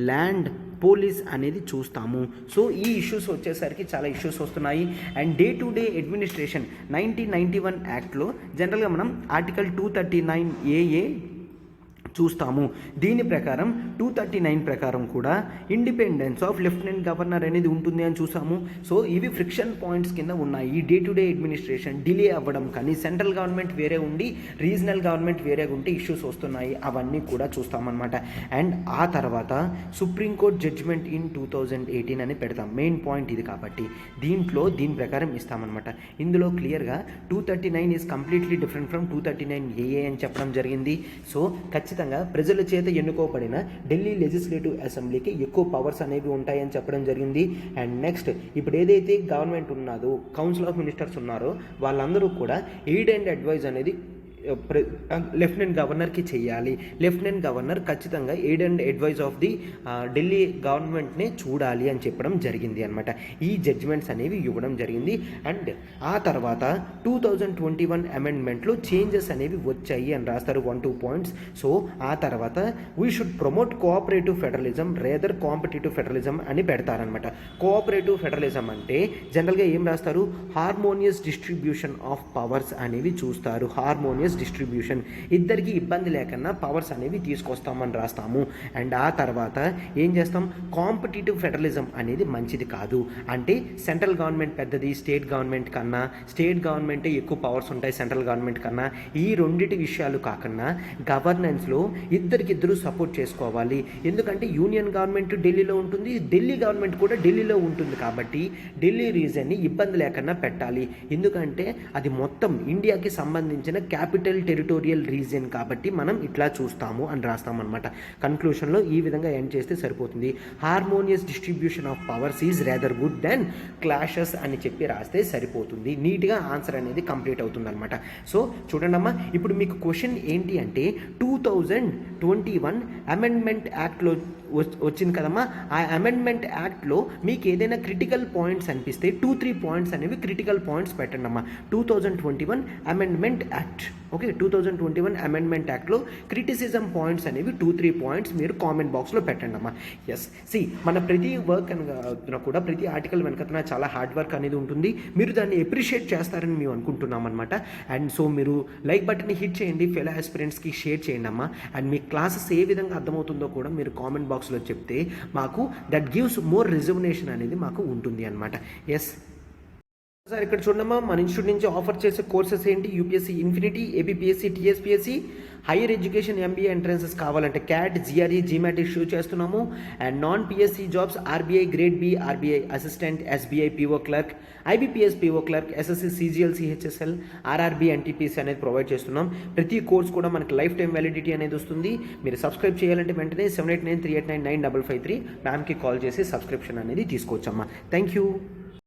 land, police అనేది చూస్తాము. సో ఈ ఇష్యూస్ వచ్చేసరికి చాలా ఇష్యూస్ వస్తున్నాయి. And day to day administration 1991 యాక్ట్లో జనరల్గా మనం ఆర్టికల్ 239AA చూస్తాము. దీని ప్రకారం 239 ప్రకారం కూడా ఇండిపెండెన్స్ ఆఫ్ లెఫ్టినెంట్ గవర్నర్ అనేది ఉంటుంది అని చూసాము. సో ఇవి ఫ్రిక్షన్ పాయింట్స్ కింద ఉన్నాయి. Day to day administration delay అవ్వడం, కానీ సెంట్రల్ గవర్నమెంట్ వేరే ఉండి రీజనల్ గవర్నమెంట్ వేరే ఉంటే ఇష్యూస్ వస్తున్నాయి, అవన్నీ కూడా చూస్తామన్నమాట. అండ్ ఆ తర్వాత సుప్రీంకోర్టు జడ్జిమెంట్ ఇన్ 2018 అని పెడతాం. మెయిన్ పాయింట్ ఇది కాబట్టి దీంట్లో దీని ప్రకారం ఇస్తామన్నమాట. ఇందులో క్లియర్గా 239 is completely different from 239AA అని చెప్పడం జరిగింది. సో ఖచ్చితంగా ప్రజల చేత ఎన్నుకోబడిన ఢిల్లీ లెజిస్లేటివ్ అసెంబ్లీకి ఎక్కువ పవర్స్ అనేవి ఉంటాయని చెప్పడం జరిగింది. అండ్ నెక్స్ట్ ఇప్పుడు ఏదైతే గవర్నమెంట్ ఉన్నదో, కౌన్సిల్ ఆఫ్ మినిస్టర్స్ ఉన్నారో వాళ్ళందరూ కూడా ఎయిడ్ అండ్ అడ్వైజ్ అనేది లెఫ్టినెంట్ గవర్నర్కి చేయాలి. లెఫ్టినెంట్ గవర్నర్ ఖచ్చితంగా aid and advise of the Delhi గవర్నమెంట్నే చూడాలి అని చెప్పడం జరిగింది అనమాట. ఈ జడ్జిమెంట్స్ అనేవి ఇవ్వడం జరిగింది. అండ్ ఆ తర్వాత 2021 అమెండ్మెంట్లో చేంజెస్ అనేవి వచ్చాయి అని రాస్తారు 1-2 పాయింట్స్. సో ఆ తర్వాత we should promote cooperative federalism rather competitive federalism అని పెడతారనమాట. కోఆపరేటివ్ ఫెడరలిజం అంటే జనరల్గా ఏం రాస్తారు? హార్మోనియస్ డిస్ట్రిబ్యూషన్ ఆఫ్ పవర్స్ అనేవి చూస్తారు. హార్మోనియస్ డిస్ట్రిబ్యూషన్, ఇద్దరికి ఇబ్బంది లేకుండా పవర్స్ అనేవి తీసుకొస్తామని రాస్తాము. అండ్ ఆ తర్వాత ఏం చేస్తాం? కాంపిటేటివ్ ఫెడరలిజం అనేది మంచిది కాదు. అంటే సెంట్రల్ గవర్నమెంట్ పెద్దది స్టేట్ గవర్నమెంట్ కన్నా, స్టేట్ గవర్నమెంటే ఎక్కువ పవర్స్ ఉంటాయి సెంట్రల్ గవర్నమెంట్ కన్నా. ఈ రెండిటి విషయాలు కాకుండా గవర్నెన్స్లో ఇద్దరికిద్దరు సపోర్ట్ చేసుకోవాలి. ఎందుకంటే యూనియన్ గవర్నమెంట్ ఢిల్లీలో ఉంటుంది, ఢిల్లీ గవర్నమెంట్ కూడా ఢిల్లీలో ఉంటుంది. కాబట్టి ఢిల్లీ రీజన్ని ఇబ్బంది లేకుండా పెట్టాలి. ఎందుకంటే అది మొత్తం ఇండియాకి సంబంధించిన క్యాపిటల్ టెరిటోరియల్ రీజియన్ కాబట్టి మనం ఇట్లా చూస్తాము అని రాస్తామన్నమాట. కన్క్లూషన్లో ఈ విధంగా ఎండ్ చేస్తే సరిపోతుంది. Harmonious distribution of powers is rather good than clashes అని చెప్పి రాస్తే సరిపోతుంది. నీట్గా ఆన్సర్ అనేది కంప్లీట్ అవుతుంది అనమాట. సో చూడండి అమ్మా, ఇప్పుడు మీకు క్వశ్చన్ ఏంటి అంటే 2021 అమెండ్మెంట్ యాక్ట్లో వచ్చింది కదమ్మా. ఆ అమెండ్మెంట్ యాక్ట్లో మీకు ఏదైనా క్రిటికల్ పాయింట్స్ అనిపిస్తే 2-3 పాయింట్స్ అనేవి క్రిటికల్ పాయింట్స్ పెట్టండి అమ్మా. 2021 అమెండ్మెంట్ యాక్ట్, ఓకే, 2021 అమెండ్మెంట్ యాక్ట్లో క్రిటిసిజం పాయింట్స్ అనేవి 2-3 పాయింట్స్ మీరు కామెంట్ బాక్స్లో పెట్టండి అమ్మా. ఎస్, మన ప్రతి వర్క్ అని కూడా ప్రతి ఆర్టికల్ వెనకన చాలా హార్డ్ వర్క్ అనేది ఉంటుంది. మీరు దాన్ని అప్రిషియేట్ చేస్తారని మేము అనుకుంటున్నాం అనమాట. అండ్ సో మీరు లైక్ బటన్ని హిట్ చేయండి, ఫెలో ఆస్పిరెంట్స్కి షేర్ చేయండి అమ్మా. అండ్ మీ క్లాసెస్ ఏ విధంగా అర్థమవుతుందో కూడా మీరు కామెంట్ బాక్స్లో చెప్తే మాకు దట్ గివ్స్ మోర్ రిజర్వేషన్ అనేది మాకు ఉంటుంది అనమాట. ఎస్ సార్, ఇక్కడ చూడమ్మా, మన ఇన్స్టిట్యూట్ నుంచి ఆఫర్ చేసే కోర్సెస్ ఏంటి? UPSC infinity, APPSC, TSPSC, higher education MBA entrances కావాలంటే క్యాట్, జిఆర్ఈ, జీమాట్ ఇష్యూ చేస్తున్నాము. And non PSC jobs RBI grade B, RBI assistant, SBI PO clerk, IBPS PO clerk, SSC CGL, CHSL, RRB, NTPC అనేది provide చేస్తున్నాం. ప్రతి course కూడా మనకి life time validity అనేది వస్తుంది. మీరు సబ్స్క్రైబ్ చేయాలంటే వెంటనే 7893899553 మ్యామ్కి కాల్ చేసి సబ్స్క్రిప్షన్ అనేది తీసుకోవచ్చమ్మా. Thank you.